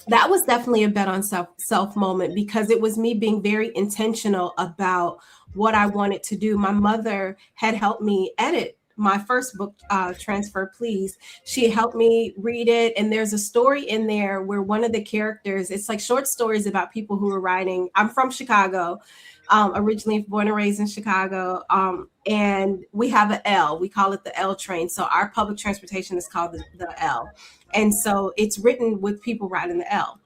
that was definitely a bet on self moment because it was me being very intentional about what I wanted to do. My mother had helped me edit my first book, Transfer Please. She helped me read it. And there's a story in there where one of the characters, it's like short stories about people who are riding. I'm from Chicago, originally born and raised in Chicago. And we have an L, we call it the L train. So our public transportation is called the L. And so it's written with people riding the L.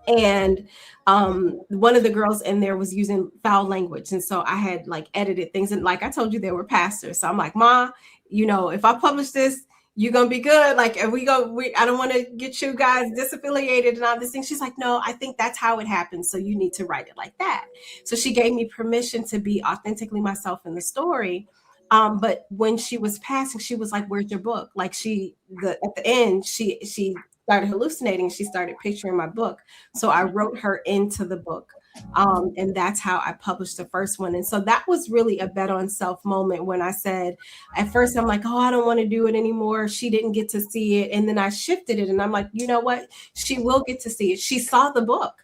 And one of the girls in there was using foul language. And so I had like edited things. And like I told you, they were pastors. So I'm like, Ma, if I publish this, you're going to be good. Like, if I don't want to get you guys disaffiliated and all this thing. She's like, no, I think that's how it happens. So you need to write it like that. So she gave me permission to be authentically myself in the story. But when she was passing, she was like, where's your book? Like at the end, she started hallucinating. She started picturing my book. So I wrote her into the book. And that's how I published the first one. And so that was really a bet on self moment when I said, at first I'm like, oh, I don't want to do it anymore. She didn't get to see it. And then I shifted it and I'm like, you know what? She will get to see it. She saw the book.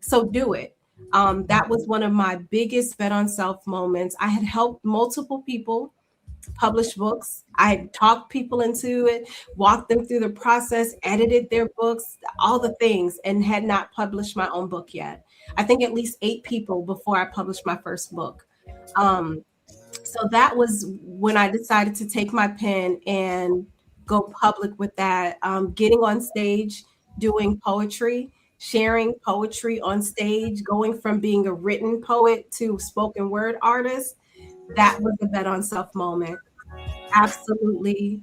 So do it. That was one of my biggest bet on self moments. I had helped multiple people publish books. I talked people into it, walked them through the process, edited their books, all the things, and had not published my own book yet. I think at least 8 people before I published my first book. So that was when I decided to take my pen and go public with that. Getting on stage, doing poetry, sharing poetry on stage, going from being a written poet to spoken word artist. That was a bet on self moment. Absolutely.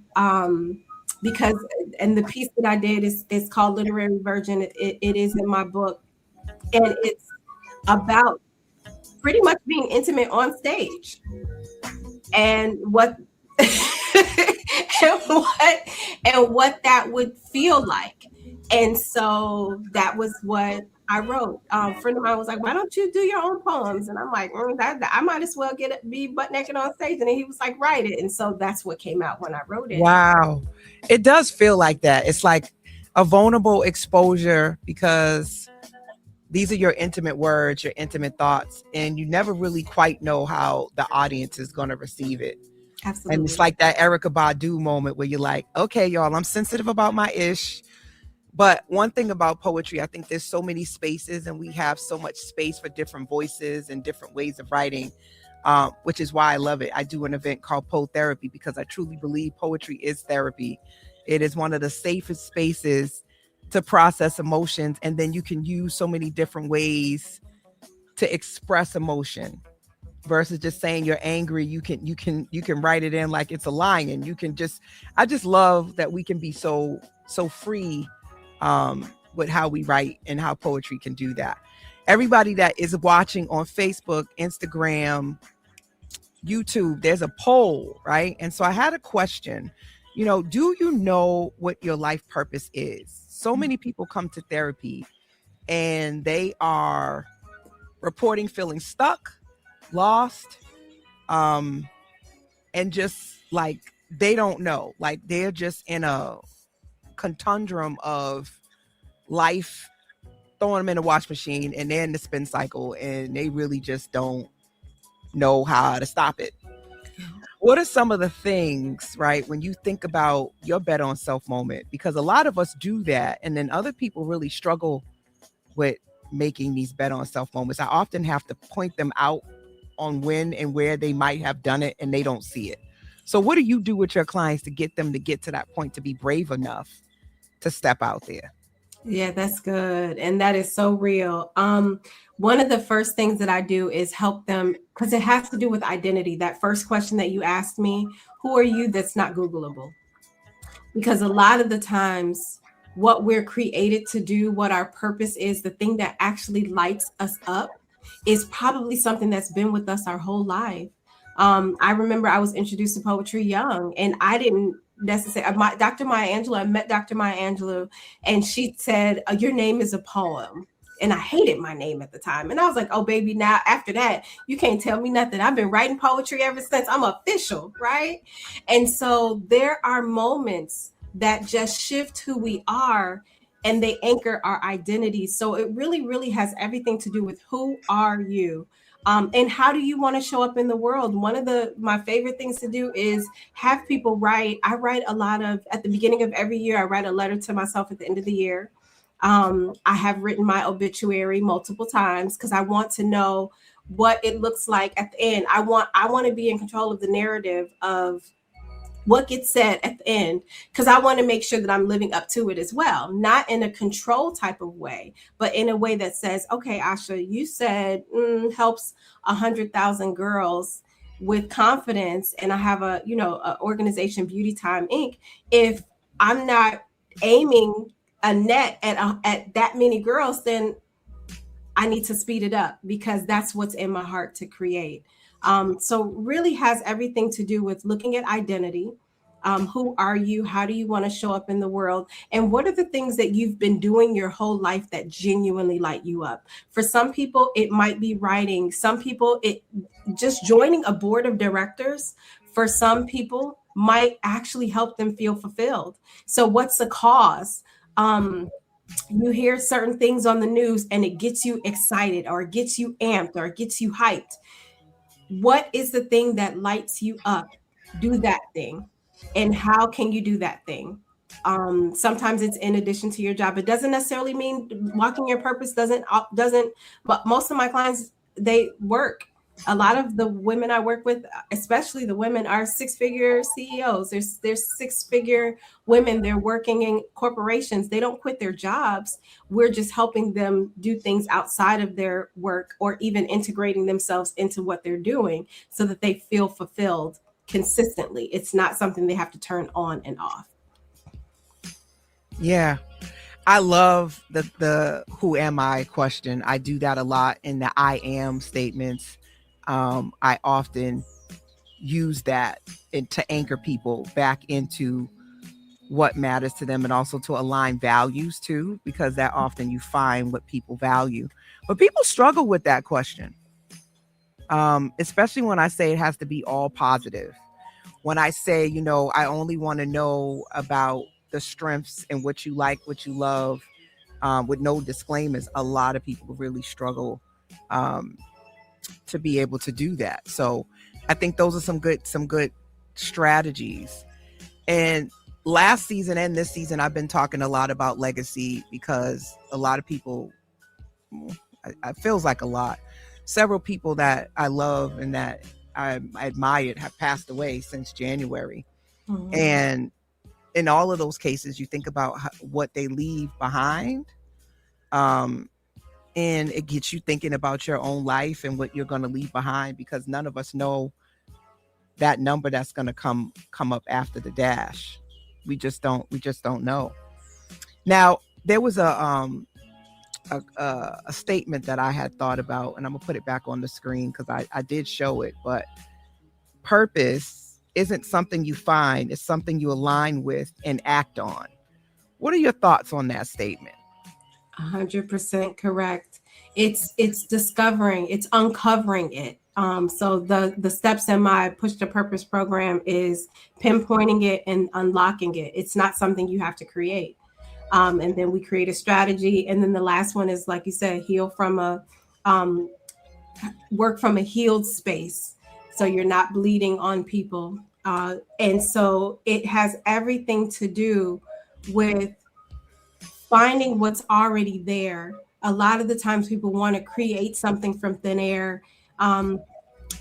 Because, and the piece that I did is called Literary Virgin. It is in my book. And it's about pretty much being intimate on stage and what what that would feel like. And so that was what I wrote. A friend of mine was like, why don't you do your own poems? And I'm like, I might as well be butt naked on stage. And then he was like, write it. And so that's what came out when I wrote it. Wow. It does feel like that. It's like a vulnerable exposure because these are your intimate words, your intimate thoughts, and you never really quite know how the audience is going to receive it. Absolutely. And it's like that Erykah Badu moment where you're like, okay, y'all, I'm sensitive about my ish. But one thing about poetry, I think there's so many spaces and we have so much space for different voices and different ways of writing, which is why I love it. I do an event called Poe Therapy because I truly believe poetry is therapy. It is one of the safest spaces to process emotions. And then you can use so many different ways to express emotion versus just saying you're angry. You can write it in like it's a lion. I just love that we can be so free with how we write and how poetry can do that. Everybody that is watching on Facebook, Instagram, YouTube, there's a poll, right? And so I had a question, do you know what your life purpose is? So many people come to therapy and they are reporting feeling stuck, lost, and just like they don't know, like they're just in a conundrum of life throwing them in a wash machine and they're in the spin cycle and they really just don't know how to stop it. What are some of the things, right, when you think about your bet on self moment? Because a lot of us do that and then other people really struggle with making these bet on self moments. I often have to point them out on when and where they might have done it and they don't see it. So what do you do with your clients to get them to get to that point, to be brave enough to step out there? Yeah, that's good. And that is so real. One of the first things that I do is help them, because it has to do with identity. That first question that you asked me, who are you? That's not Googleable. Because a lot of the times what we're created to do, what our purpose is, the thing that actually lights us up is probably something that's been with us our whole life. I remember I was introduced to poetry young and I didn't necessarily, Dr. Maya Angelou, I met Dr. Maya Angelou and she said, your name is a poem. And I hated my name at the time. And I was like, oh, baby, now after that, you can't tell me nothing. I've been writing poetry ever since. I'm official, right? And so there are moments that just shift who we are and they anchor our identity. So it really, really has everything to do with who are you? And how do you want to show up in the world? One of my favorite things to do is have people write. I write a lot at the beginning of every year, I write a letter to myself at the end of the year. I have written my obituary multiple times because I want to know what it looks like at the end. I want to be in control of the narrative of what gets said at the end, because I want to make sure that I'm living up to it as well, not in a control type of way, but in a way that says, okay, Asha, you said helps 100,000 girls with confidence. And I have a organization, Beauty Time Inc. If I'm not aiming a net at that many girls, then I need to speed it up because that's what's in my heart to create. So really has everything to do with looking at identity. Who are you? How do you want to show up in the world? And what are the things that you've been doing your whole life that genuinely light you up? For some people, it might be writing. Some people, it just joining a board of directors. For some people, might actually help them feel fulfilled. So what's the cause? You hear certain things on the news and it gets you excited or it gets you amped or it gets you hyped. What is the thing that lights you up? Do that thing. And how can you do that thing? Sometimes it's in addition to your job. It doesn't necessarily mean walking your purpose doesn't, but most of my clients, they work. A lot of the women I work with, especially the women, are six-figure CEOs. There's six-figure women. They're working in corporations. They don't quit their jobs. We're just helping them do things outside of their work or even integrating themselves into what they're doing so that they feel fulfilled consistently. It's not something they have to turn on and off. Yeah. I love the who am I question. I do that a lot in the I am statements. I often use that to anchor people back into what matters to them and also to align values too, because that often you find what people value. But people struggle with that question, especially when I say it has to be all positive. When I say, I only want to know about the strengths and what you like, what you love, with no disclaimers, a lot of people really struggle to be able to do that. So I think those are some good strategies. And last season and this season, I've been talking a lot about legacy because a lot of people, it feels like a lot. Several people that I love and that I admired have passed away since January. Mm-hmm. And in all of those cases, you think about what they leave behind. And it gets you thinking about your own life and what you're going to leave behind, because none of us know that number that's going to come up after the dash. We just don't know. Now, there was a statement that I had thought about, and I'm gonna put it back on the screen because I did show it, but purpose isn't something you find, it's something you align with and act on. What are your thoughts on that statement? 100% correct. It's discovering, it's uncovering it. So the steps in my Push to Purpose program is pinpointing it and unlocking it. It's not something you have to create. And then we create a strategy. And then the last one is, like you said, work from a healed space. So you're not bleeding on people. And so it has everything to do with finding what's already there. A lot of the times people want to create something from thin air. And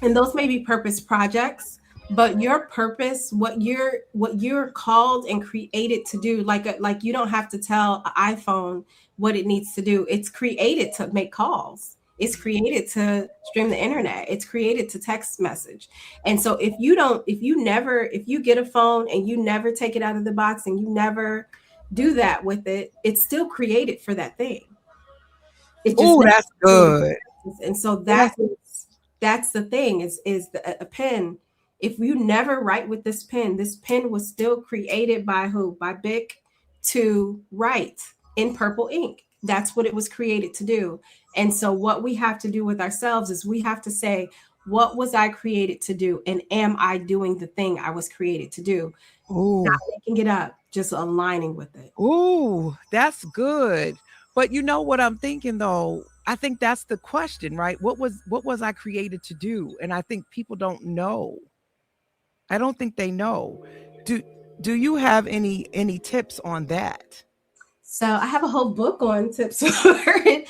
those may be purpose projects, but your purpose, what you're called and created to do, like you don't have to tell an iPhone what it needs to do. It's created to make calls. It's created to stream the internet. It's created to text message. And so if you get a phone and you never take it out of the box and you never do that with it, it's still created for that thing. Oh, that's good. And so that's the thing is a pen. If you never write with this pen was still created by who? By Bic to write in purple ink. That's what it was created to do. And so what we have to do with ourselves is we have to say, what was I created to do? And am I doing the thing I was created to do? Ooh. Not making it up, just aligning with it. Ooh, that's good. But you know what I'm thinking though? I think that's the question, right? What was I created to do? And I think people don't know. I don't think they know. Do you have any tips on that? So I have a whole book on tips for it.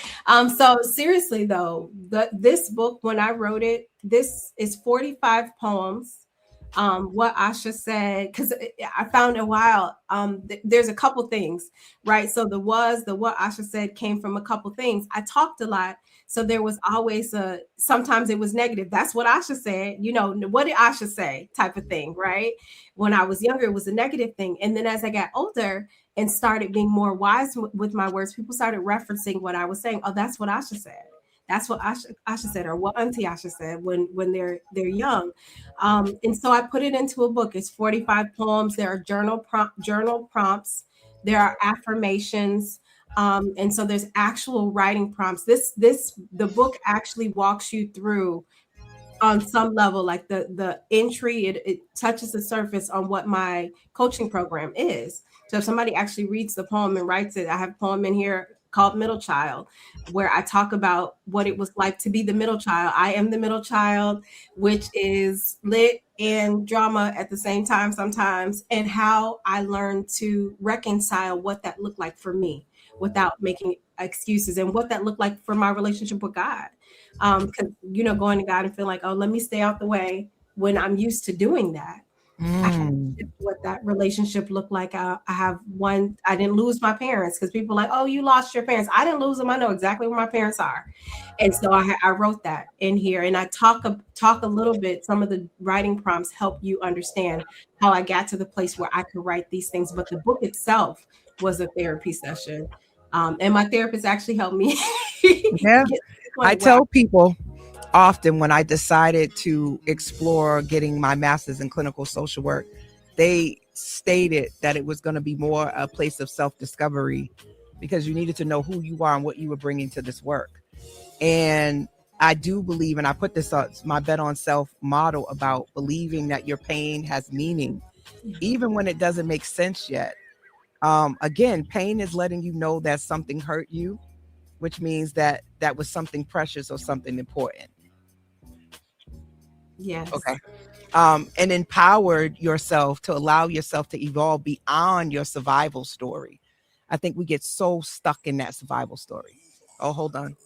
So seriously though, this book, when I wrote it, this is 45 poems. What Asha said, because I found a while, there's a couple things, right? So the what Asha said came from a couple things. I talked a lot. So there was always sometimes it was negative. That's what Asha said, what did Asha say type of thing, right? When I was younger, it was a negative thing. And then as I got older and started being more wise with my words, people started referencing what I was saying. Oh, that's what Asha said. That's what Asha said, or what Auntie Asha said when they're young. And so I put it into a book. It's 45 poems. There are journal prompts. There are affirmations. And so there's actual writing prompts. The book actually walks you through on some level, like the entry, it touches the surface on what my coaching program is. So if somebody actually reads the poem and writes it, I have a poem in here called Middle Child, where I talk about what it was like to be the middle child. I am the middle child, which is lit and drama at the same time sometimes, and how I learned to reconcile what that looked like for me without making excuses, and what that looked like for my relationship with God. Because, going to God and feeling like, oh, let me stay out the way when I'm used to doing that. I have to shift what that relationship looked like. I didn't lose my parents, because people are like, oh, you lost your parents. I didn't lose them. I know exactly where my parents are. And so I wrote that in here, and I talk a little bit. Some of the writing prompts help you understand how I got to the place where I could write these things. But the book itself was a therapy session. And my therapist actually helped me. Yeah. I tell people often, when I decided to explore getting my master's in clinical social work, they stated that it was going to be more a place of self-discovery, because you needed to know who you are and what you were bringing to this work. And I do believe, and I put this on my Bet on Self model, about believing that your pain has meaning, even when it doesn't make sense yet. Again, pain is letting you know that something hurt you, which means that was something precious or something important. Yes. Okay. and empowered yourself to allow yourself to evolve beyond your survival story. I think we get so stuck in that survival story. Oh, hold on.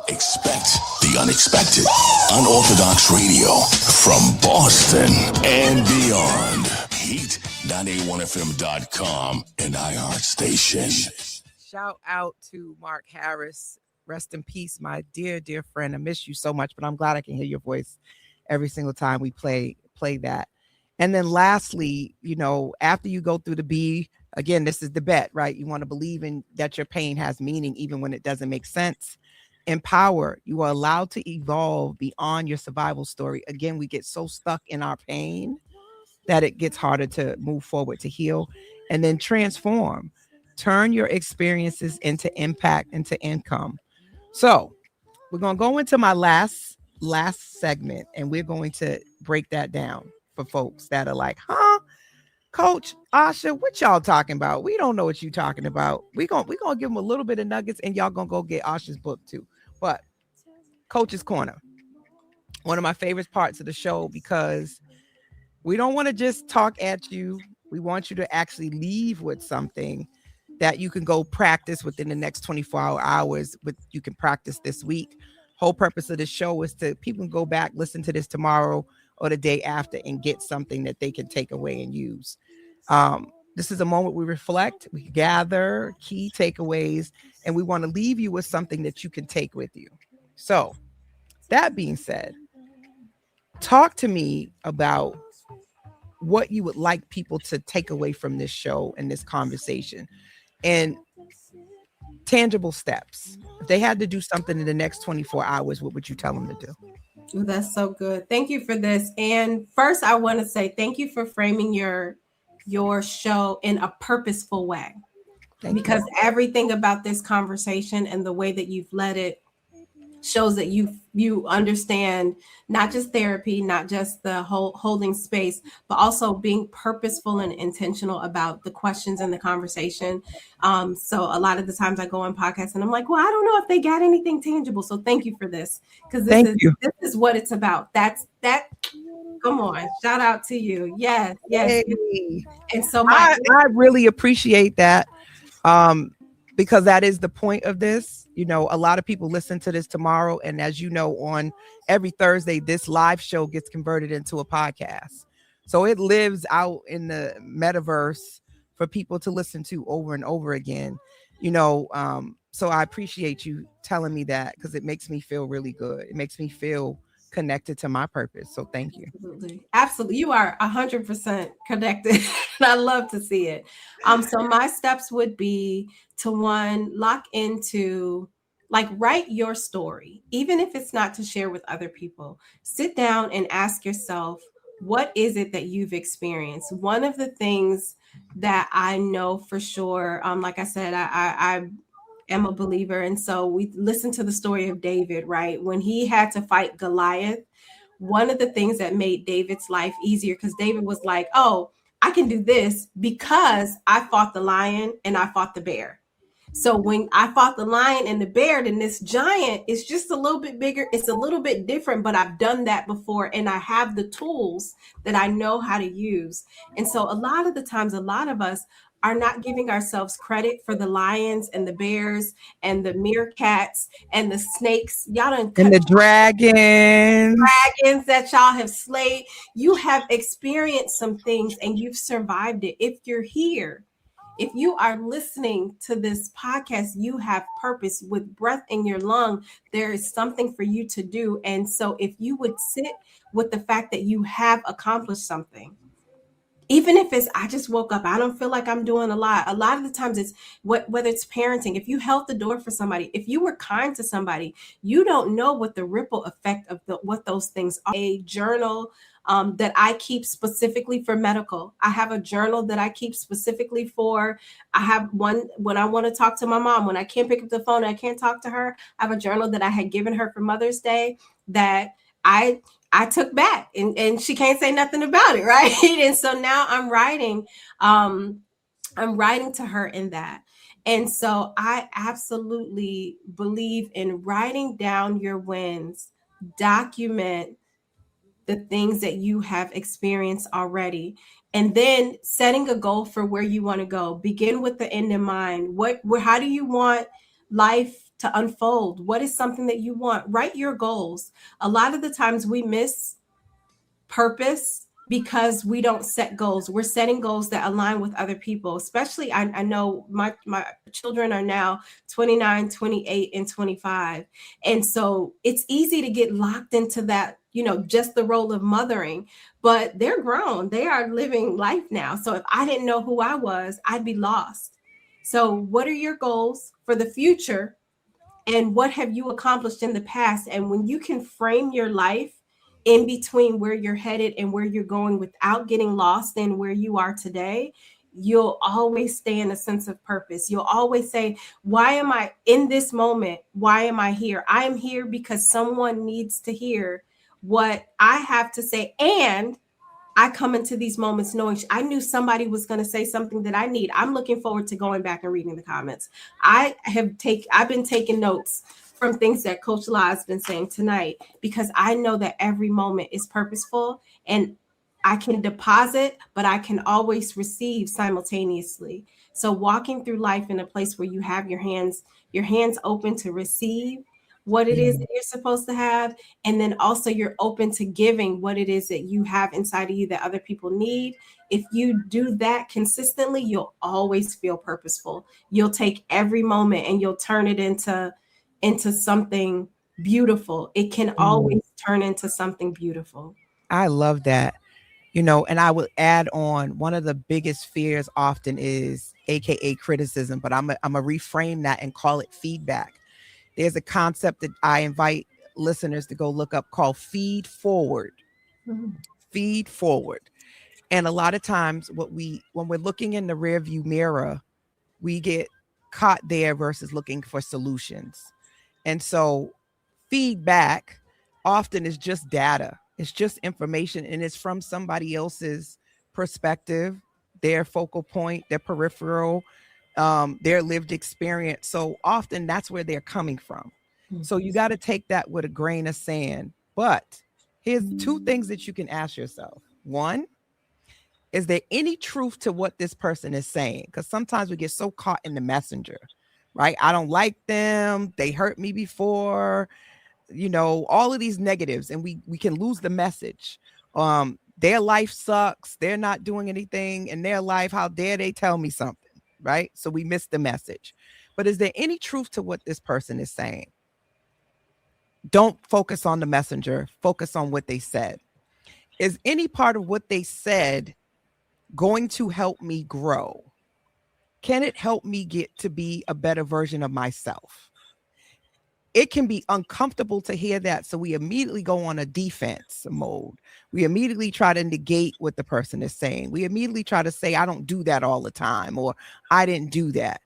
Expect the unexpected. Unorthodox radio from Boston and beyond. Heat981fm.com and iHeartStation. Shout out to Mark Harris. Rest in peace, my dear, dear friend. I miss you so much, but I'm glad I can hear your voice every single time we play that. And then lastly, after you go through the B, again, this is the bet, right? You want to believe in that your pain has meaning, even when it doesn't make sense. Empower. You are allowed to evolve beyond your survival story. Again, we get so stuck in our pain that it gets harder to move forward, to heal. And then transform. Turn your experiences into impact, into income. So we're going to go into my last segment, and we're going to break that down for folks that are like, huh, Coach Asha, what y'all talking about? We don't know what you talking about. We're gonna give them a little bit of nuggets, and y'all gonna go get Asha's book too. But Coach's Corner, one of my favorite parts of the show, because we don't want to just talk at you. We want you to actually leave with something that you can go practice within the next 24 hours. You can practice this week. Whole purpose of the show is to people can go back, listen to this tomorrow or the day after, and get something that they can take away and use. This is a moment we reflect, we gather key takeaways, and we want to leave you with something that you can take with you. So that being said, talk to me about what you would like people to take away from this show and this conversation, and tangible steps. If they had to do something in the next 24 hours, what would you tell them to do? Well, that's so good. Thank you for this. And first, I want to say thank you for framing your show in a purposeful way. Because everything about this conversation and the way that you've led it shows that you understand not just therapy, not just the whole holding space, but also being purposeful and intentional about the questions and the conversation. So a lot of the times I go on podcasts and I'm like, well, I don't know if they got anything tangible. So thank you for this, because this is what it's about. That's that. Come on, shout out to you. Yes. Hey. And so I really appreciate that. Because that is the point of this. A lot of people listen to this tomorrow. And as you know, on every Thursday, this live show gets converted into a podcast. So it lives out in the metaverse for people to listen to over and over again. So I appreciate you telling me that, because it makes me feel really good. It makes me feel connected to my purpose. So thank you. Absolutely. You are 100% connected. And I love to see it. So my steps would be to, one, lock into, write your story, even if it's not to share with other people. Sit down and ask yourself, what is it that you've experienced? One of the things that I know for sure, like I said, I am a believer. And so we listen to the story of David, right? When he had to fight Goliath, one of the things that made David's life easier, because David was like, oh, I can do this because I fought the lion and I fought the bear. So when I fought the lion and the bear, then this giant is just a little bit bigger. It's a little bit different, but I've done that before. And I have the tools that I know how to use. And so a lot of the times, a lot of us are not giving ourselves credit for the lions and the bears and the meerkats and the snakes. Y'all done and the dragons that y'all have slayed. You have experienced some things and you've survived it. If you're here, if you are listening to this podcast, you have purpose. With breath in your lung, there is something for you to do. And so if you would sit with the fact that you have accomplished something, even if it's, I just woke up, I don't feel like I'm doing a lot of the times it's whether it's parenting, if you held the door for somebody, if you were kind to somebody, you don't know what the ripple effect of what those things are. A journal that I keep specifically for medical. I have a journal that I keep specifically for, I have one when I want to talk to my mom, when I can't pick up the phone and I can't talk to her. I have a journal that I had given her for Mother's Day that I took back and she can't say nothing about it. Right. And so now I'm writing to her in that. And so I absolutely believe in writing down your wins, document the things that you have experienced already, and then setting a goal for where you want to go. Begin with the end in mind. How do you want life to unfold? What is something that you want? Write your goals. A lot of the times we miss purpose because we don't set goals. We're setting goals that align with other people. Especially, I know my children are now 29, 28, and 25. And so it's easy to get locked into that, just the role of mothering, but they're grown. They are living life now. So if I didn't know who I was, I'd be lost. So what are your goals for the future? And what have you accomplished in the past? And when you can frame your life in between where you're headed and where you're going without getting lost in where you are today, you'll always stay in a sense of purpose. You'll always say, why am I in this moment? Why am I here? I am here because someone needs to hear what I have to say. And I come into these moments knowing I knew somebody was going to say something that I need. I'm looking forward to going back and reading the comments. I've been taking notes from things that Coach La has been saying tonight, because I know that every moment is purposeful, and I can deposit, but I can always receive simultaneously. So walking through life in a place where you have your hands open to receive what it is that you're supposed to have, and then also you're open to giving what it is that you have inside of you that other people need. If you do that consistently, you'll always feel purposeful. You'll take every moment and you'll turn it into something beautiful. It can always turn into something beautiful. I love that. And I would add on, one of the biggest fears often is AKA criticism, but I'm a reframe that and call it feedback. There's a concept that I invite listeners to go look up called feed forward. Feed forward. And a lot of times when we're looking in the rearview mirror, we get caught there versus looking for solutions. And so feedback often is just data. It's just information, and it's from somebody else's perspective, their focal point, their peripheral, their lived experience. So often that's where they're coming from. So you got to take that with a grain of sand. But here's two things that you can ask yourself. One, is there any truth to what this person is saying? Because sometimes we get so caught in the messenger, right? I don't like them. They hurt me before, all of these negatives, and we can lose the message. Their life sucks. They're not doing anything in their life. How dare they tell me something? Right? So we miss the message. But is there any truth to what this person is saying? Don't focus on the messenger. Focus on what they said. Is any part of what they said going to help me grow? Can it help me get to be a better version of myself? It can be uncomfortable to hear that. So we immediately go on a defense mode. We immediately try to negate what the person is saying. We immediately try to say, I don't do that all the time, or I didn't do that.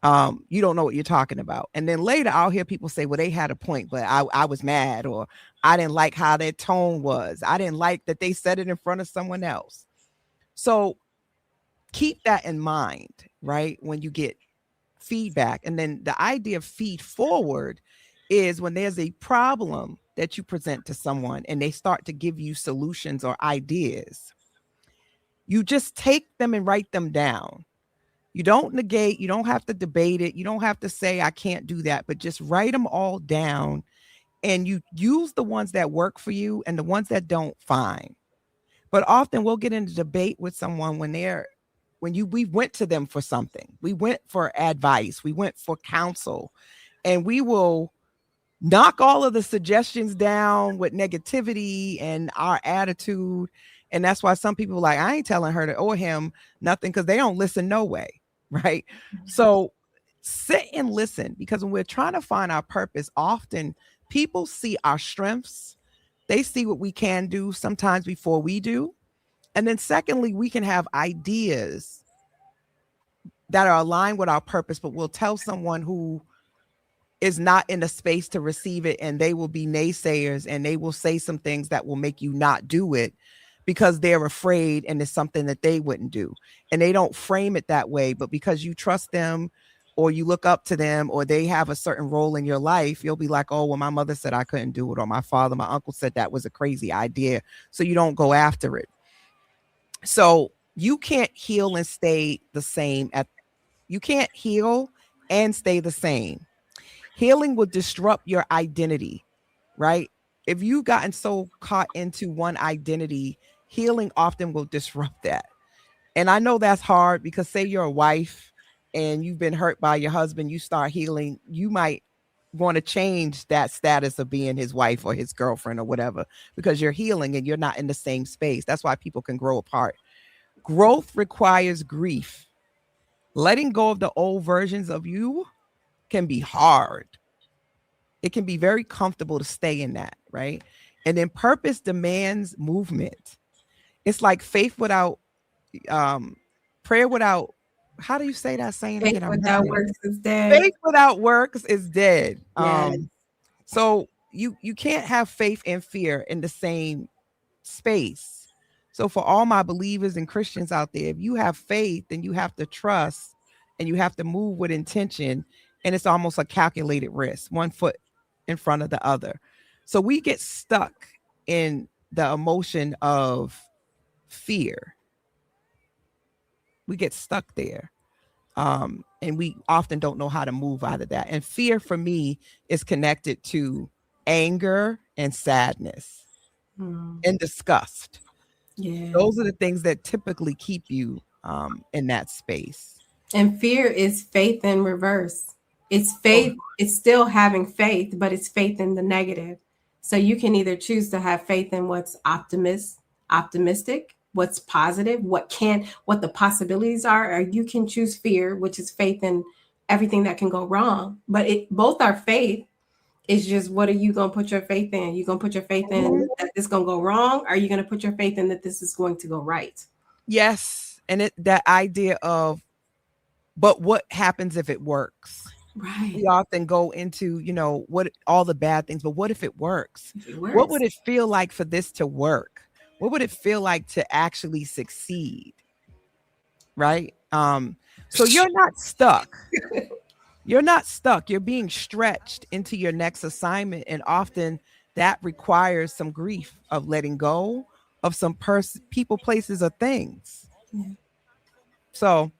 You don't know what you're talking about. And then later I'll hear people say, well, they had a point, but I was mad, or I didn't like how their tone was. I didn't like that they said it in front of someone else. So keep that in mind, right? When you get feedback. And then the idea of feed forward is when there's a problem that you present to someone and they start to give you solutions or ideas, you just take them and write them down. You don't negate, you don't have to debate it. You don't have to say, I can't do that, but just write them all down, and you use the ones that work for you, and the ones that don't, fine. But often we'll get into debate with someone we went to them for something. We went for advice. We went for counsel, and we will knock all of the suggestions down with negativity and our attitude. And that's why some people are like, I ain't telling her or him nothing, because they don't listen no way. Right. So sit and listen, because when we're trying to find our purpose, often people see our strengths. They see what we can do sometimes before we do. And then secondly, we can have ideas that are aligned with our purpose, but we'll tell someone who is not in a space to receive it, and they will be naysayers, and they will say some things that will make you not do it because they're afraid, and it's something that they wouldn't do. And they don't frame it that way, but because you trust them or you look up to them, or they have a certain role in your life, you'll be like, oh, well, my mother said I couldn't do it, or my father, my uncle said that was a crazy idea. So you don't go after it. So you can't heal and stay the same. You can't heal and stay the same. Healing will disrupt your identity, right? If you've gotten so caught into one identity, healing often will disrupt that. And I know that's hard, because say you're a wife and you've been hurt by your husband, you start healing, you might want to change that status of being his wife or his girlfriend or whatever, because you're healing and you're not in the same space. That's why people can grow apart. Growth requires grief. Letting go of the old versions of you can be hard. It can be very comfortable to stay in that, right? And then purpose demands movement. It's like faith without prayer without, how do you say that saying Faith again? without works is dead. Faith without works is dead. Yes. So you can't have faith and fear in the same space. So for all my believers and Christians out there, if you have faith, then you have to trust and you have to move with intention. And it's almost a calculated risk, one foot in front of the other. So we get stuck in the emotion of fear. We get stuck there. And we often don't know how to move out of that. And fear for me is connected to anger and sadness and disgust. Yeah. Those are the things that typically keep you in that space. And fear is faith in reverse. It's faith. It's still having faith, but it's faith in the negative. So you can either choose to have faith in what's optimistic, what's positive, what the possibilities are, or you can choose fear, which is faith in everything that can go wrong. But both are faith. It's just, what are you going to put your faith in? You going to put your faith in that this is going to go wrong? Or are you going to put your faith in that this is going to go right? Yes. And that idea of, but what happens if it works? Right. We often go into, what all the bad things, but what if it works? What would it feel like for this to work? What would it feel like to actually succeed? Right. So you're not stuck. You're not stuck. You're being stretched into your next assignment. And often that requires some grief of letting go of some people, places, or things. Yeah. So,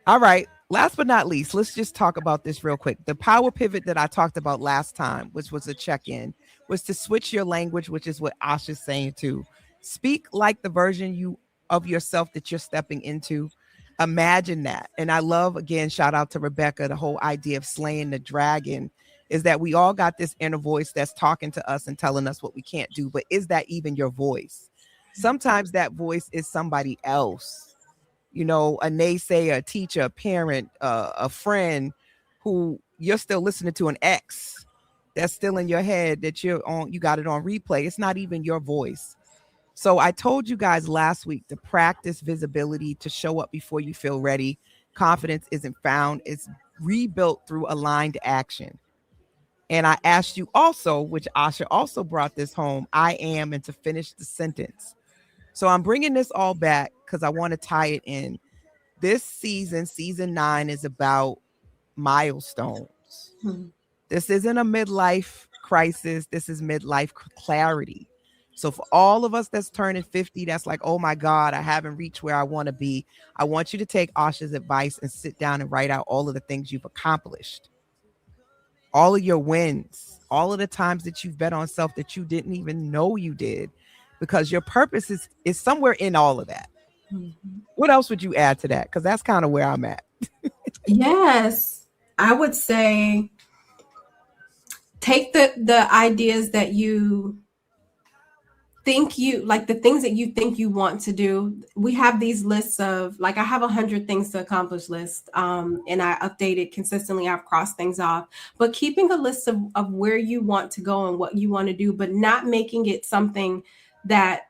all right. Last but not least, let's just talk about this real quick. The power pivot that I talked about last time, which was a check-in, was to switch your language, which is what Asha's saying too. Speak like the version of yourself that you're stepping into. Imagine that. And I love, again, shout out to Rebecca, the whole idea of slaying the dragon is that we all got this inner voice that's talking to us and telling us what we can't do. But is that even your voice? Sometimes that voice is somebody else. A naysayer, a teacher, a parent, a friend who you're still listening to, an ex that's still in your head that you got it on replay. It's not even your voice. So I told you guys last week to practice visibility, to show up before you feel ready. Confidence isn't found. It's rebuilt through aligned action. And I asked you also, which Asha also brought this home, I am, and to finish the sentence. So I'm bringing this all back because I want to tie it in. This season 9, is about milestones. This isn't a midlife crisis. This is midlife clarity. So for all of us that's turning 50, that's like, oh my God, I haven't reached where I want to be. I want you to take Asha's advice and sit down and write out all of the things you've accomplished. All of your wins, all of the times that you've bet on self that you didn't even know you did, because your purpose is somewhere in all of that. Mm-hmm. What else would you add to that? Because that's kind of where I'm at. Yes, I would say take the ideas that you think the things that you think you want to do. We have these lists of, like, I have 100 things to accomplish list, and I update it consistently. I've crossed things off, but keeping a list of where you want to go and what you want to do, but not making it something that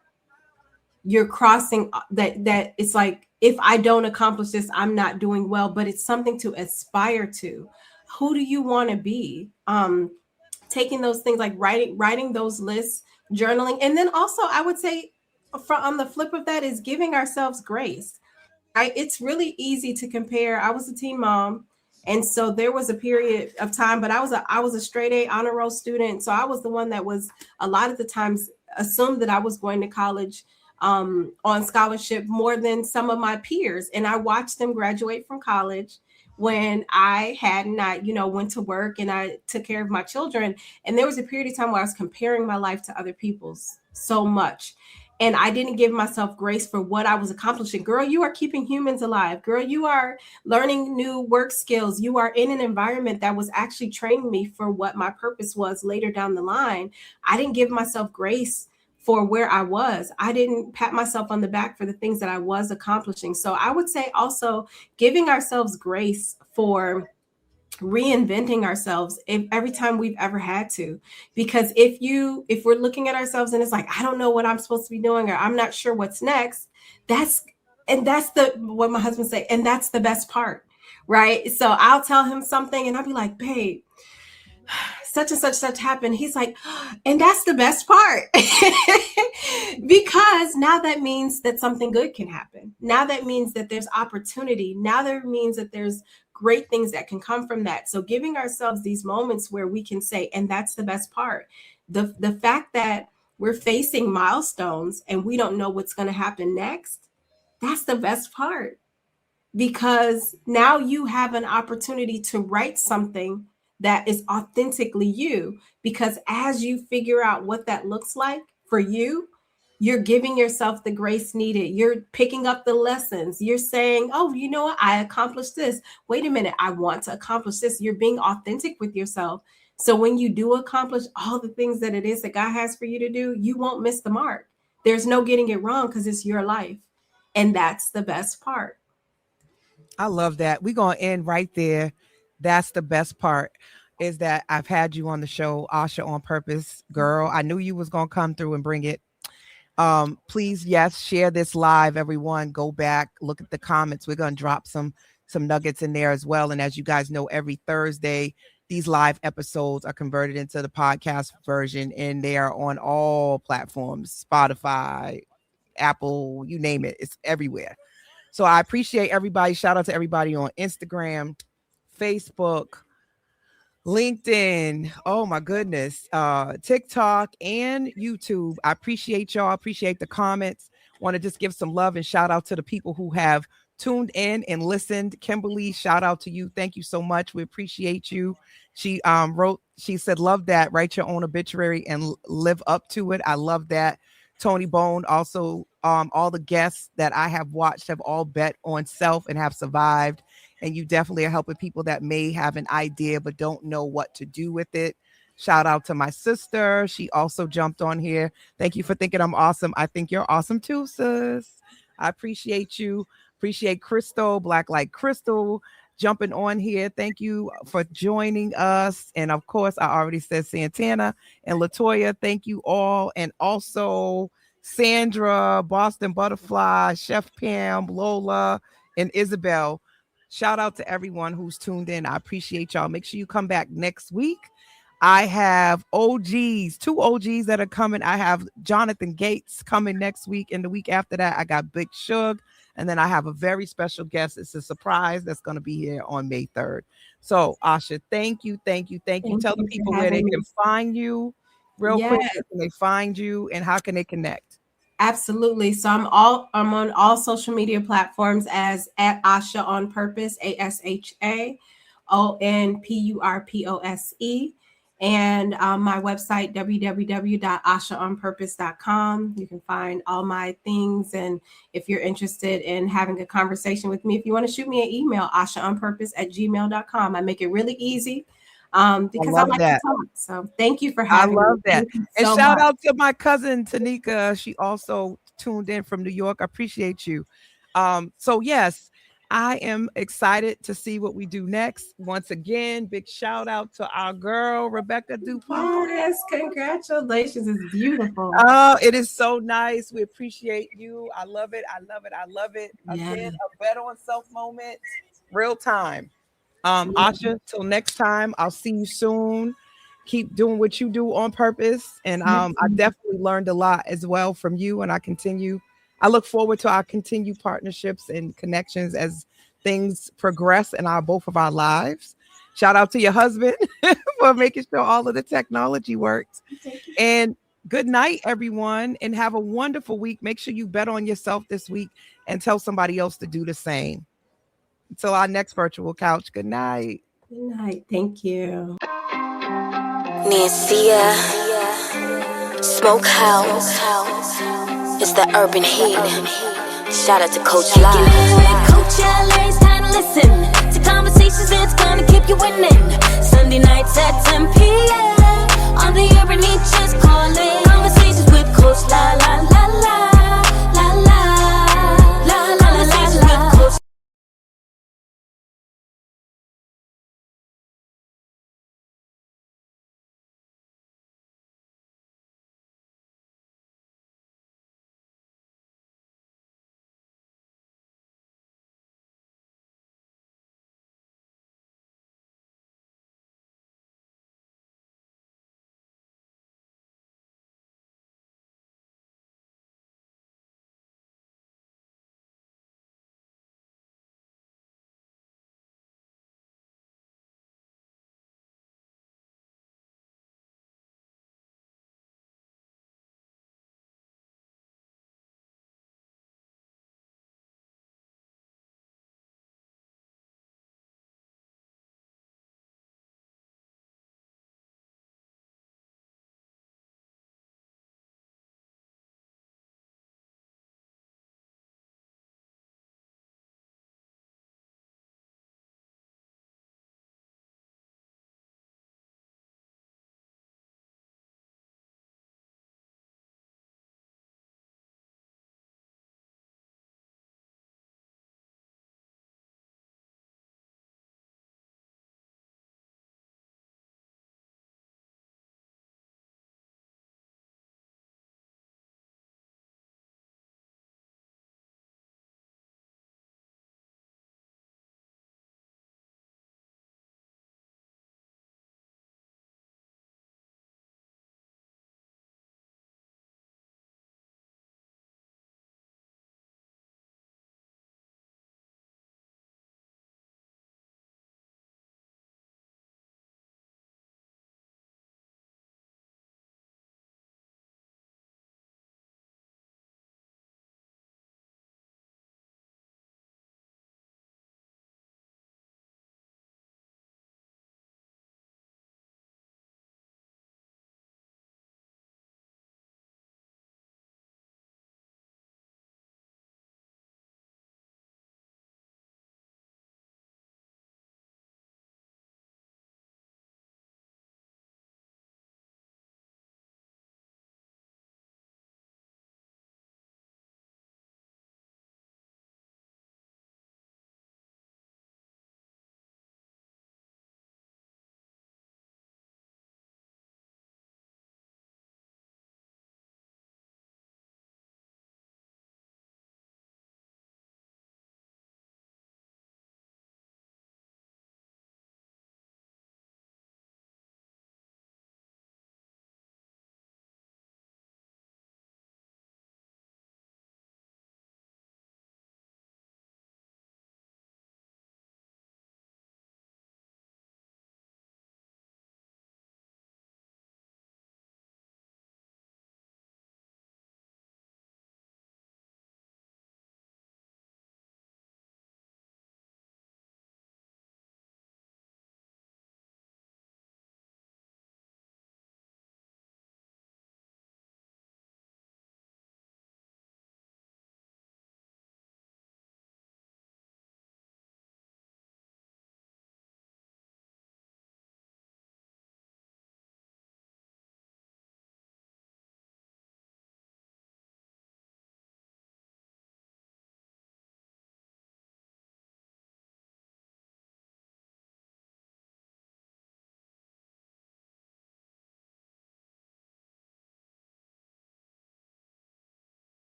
you're crossing, that it's like, if I don't accomplish this, I'm not doing well, but it's something to aspire to. Who do you want to be? Taking those things, like writing those lists, journaling. And then also I would say on the flip of that is giving ourselves grace. It's really easy to compare. I was a teen mom And so there was a period of time, but I was a straight A honor roll student. So I was the one that was a lot of the times assumed that I was going to college on scholarship more than some of my peers. And I watched them graduate from college when I hadn't. I, went to work and I took care of my children. And there was a period of time where I was comparing my life to other people's so much. And I didn't give myself grace for what I was accomplishing. Girl, you are keeping humans alive. Girl, you are learning new work skills. You are in an environment that was actually training me for what my purpose was later down the line. I didn't give myself grace for where I was. I didn't pat myself on the back for the things that I was accomplishing. So I would say also giving ourselves grace for reinventing ourselves every time we've ever had to. Because if we're looking at ourselves and it's like, I don't know what I'm supposed to be doing, or I'm not sure what's next, that's what my husband say, and that's the best part, right? So I'll tell him something and I'll be like, babe, such and such happened. He's like, and that's the best part. Because now that means that something good can happen. Now that means that there's opportunity. Now that means that there's great things that can come from that. So giving ourselves these moments where we can say, and that's the best part. The fact that we're facing milestones and we don't know what's going to happen next, that's the best part. Because now you have an opportunity to write something that is authentically you. Because as you figure out what that looks like for you, you're giving yourself the grace needed. You're picking up the lessons. You're saying, oh, you know what? I accomplished this. Wait a minute. I want to accomplish this. You're being authentic with yourself. So when you do accomplish all the things that it is that God has for you to do, you won't miss the mark. There's no getting it wrong because it's your life. And that's the best part. I love that. We're going to end right there. That's the best part, is that I've had you on the show, Asha on Purpose. Girl, I knew you was going to come through and bring it. Please, yes, share this live, everyone. Go back, look at the comments. We're going to drop some nuggets in there as well. And as you guys know, every Thursday, these live episodes are converted into the podcast version, and they are on all platforms, Spotify, Apple, you name it. It's everywhere. So I appreciate everybody. Shout out to everybody on Instagram, Facebook, LinkedIn, oh my goodness, TikTok and YouTube. I appreciate y'all. Appreciate the comments. Want to just give some love and shout out to the people who have tuned in and listened. Kimberly, shout out to you. Thank you so much. We appreciate you. She said, love that. Write your own obituary and live up to it. I love that. Tony Bone, also, all the guests that I have watched have all bet on self and have survived. And you definitely are helping people that may have an idea but don't know what to do with it. Shout out to my sister. She also jumped on here. Thank you for thinking I'm awesome. I think you're awesome too, sis. I appreciate you. Appreciate Crystal, Black Light Crystal, jumping on here. Thank you for joining us. And of course, I already said Santana and Latoya. Thank you all. And also Sandra, Boston Butterfly, Chef Pam, Lola, and Isabel. Shout out to everyone who's tuned in. I appreciate y'all. Make sure you come back next week. I have OGs, 2 OGs that are coming. I have Jonathan Gates coming next week. And the week after that, I got Big Shug. And then I have a very special guest. It's a surprise that's going to be here on May 3rd. So, Asha, thank you. Tell the people where they can find you real quick. Where can they find you and how can they connect? Absolutely. So I'm on all social media platforms as at Asha on Purpose, ASHA ONPURPOSE. And my website, www.ashaonpurpose.com. You can find all my things. And if you're interested in having a conversation with me, if you want to shoot me an email, ashaonpurpose@gmail.com. I make it really easy because I like to talk. So thank you for having me. I love that. And shout out to my cousin, Tanika. She also tuned in from New York. I appreciate you. So yes, I am excited to see what we do next. Once again, big shout out to our girl, Rebecca DuPont. Yes, congratulations. It's beautiful. Oh, it is so nice. We appreciate you. I love it. Again, a bet on self moment, real time. Asha, till next time, I'll see you soon. Keep doing what you do on purpose. And I definitely learned a lot as well from you. And I look forward to our continued partnerships and connections as things progress in both of our lives. Shout out to your husband for making sure all of the technology works. And good night, everyone, and have a wonderful week. Make sure you bet on yourself this week and tell somebody else to do the same. Until our next virtual couch, good night. Good night. Thank you. Nancia, Smokehouse, it's the urban heat. Shout out to Coach Live. Coach LA, it's time to listen to conversations that's gonna keep you winning. Sunday nights at 10.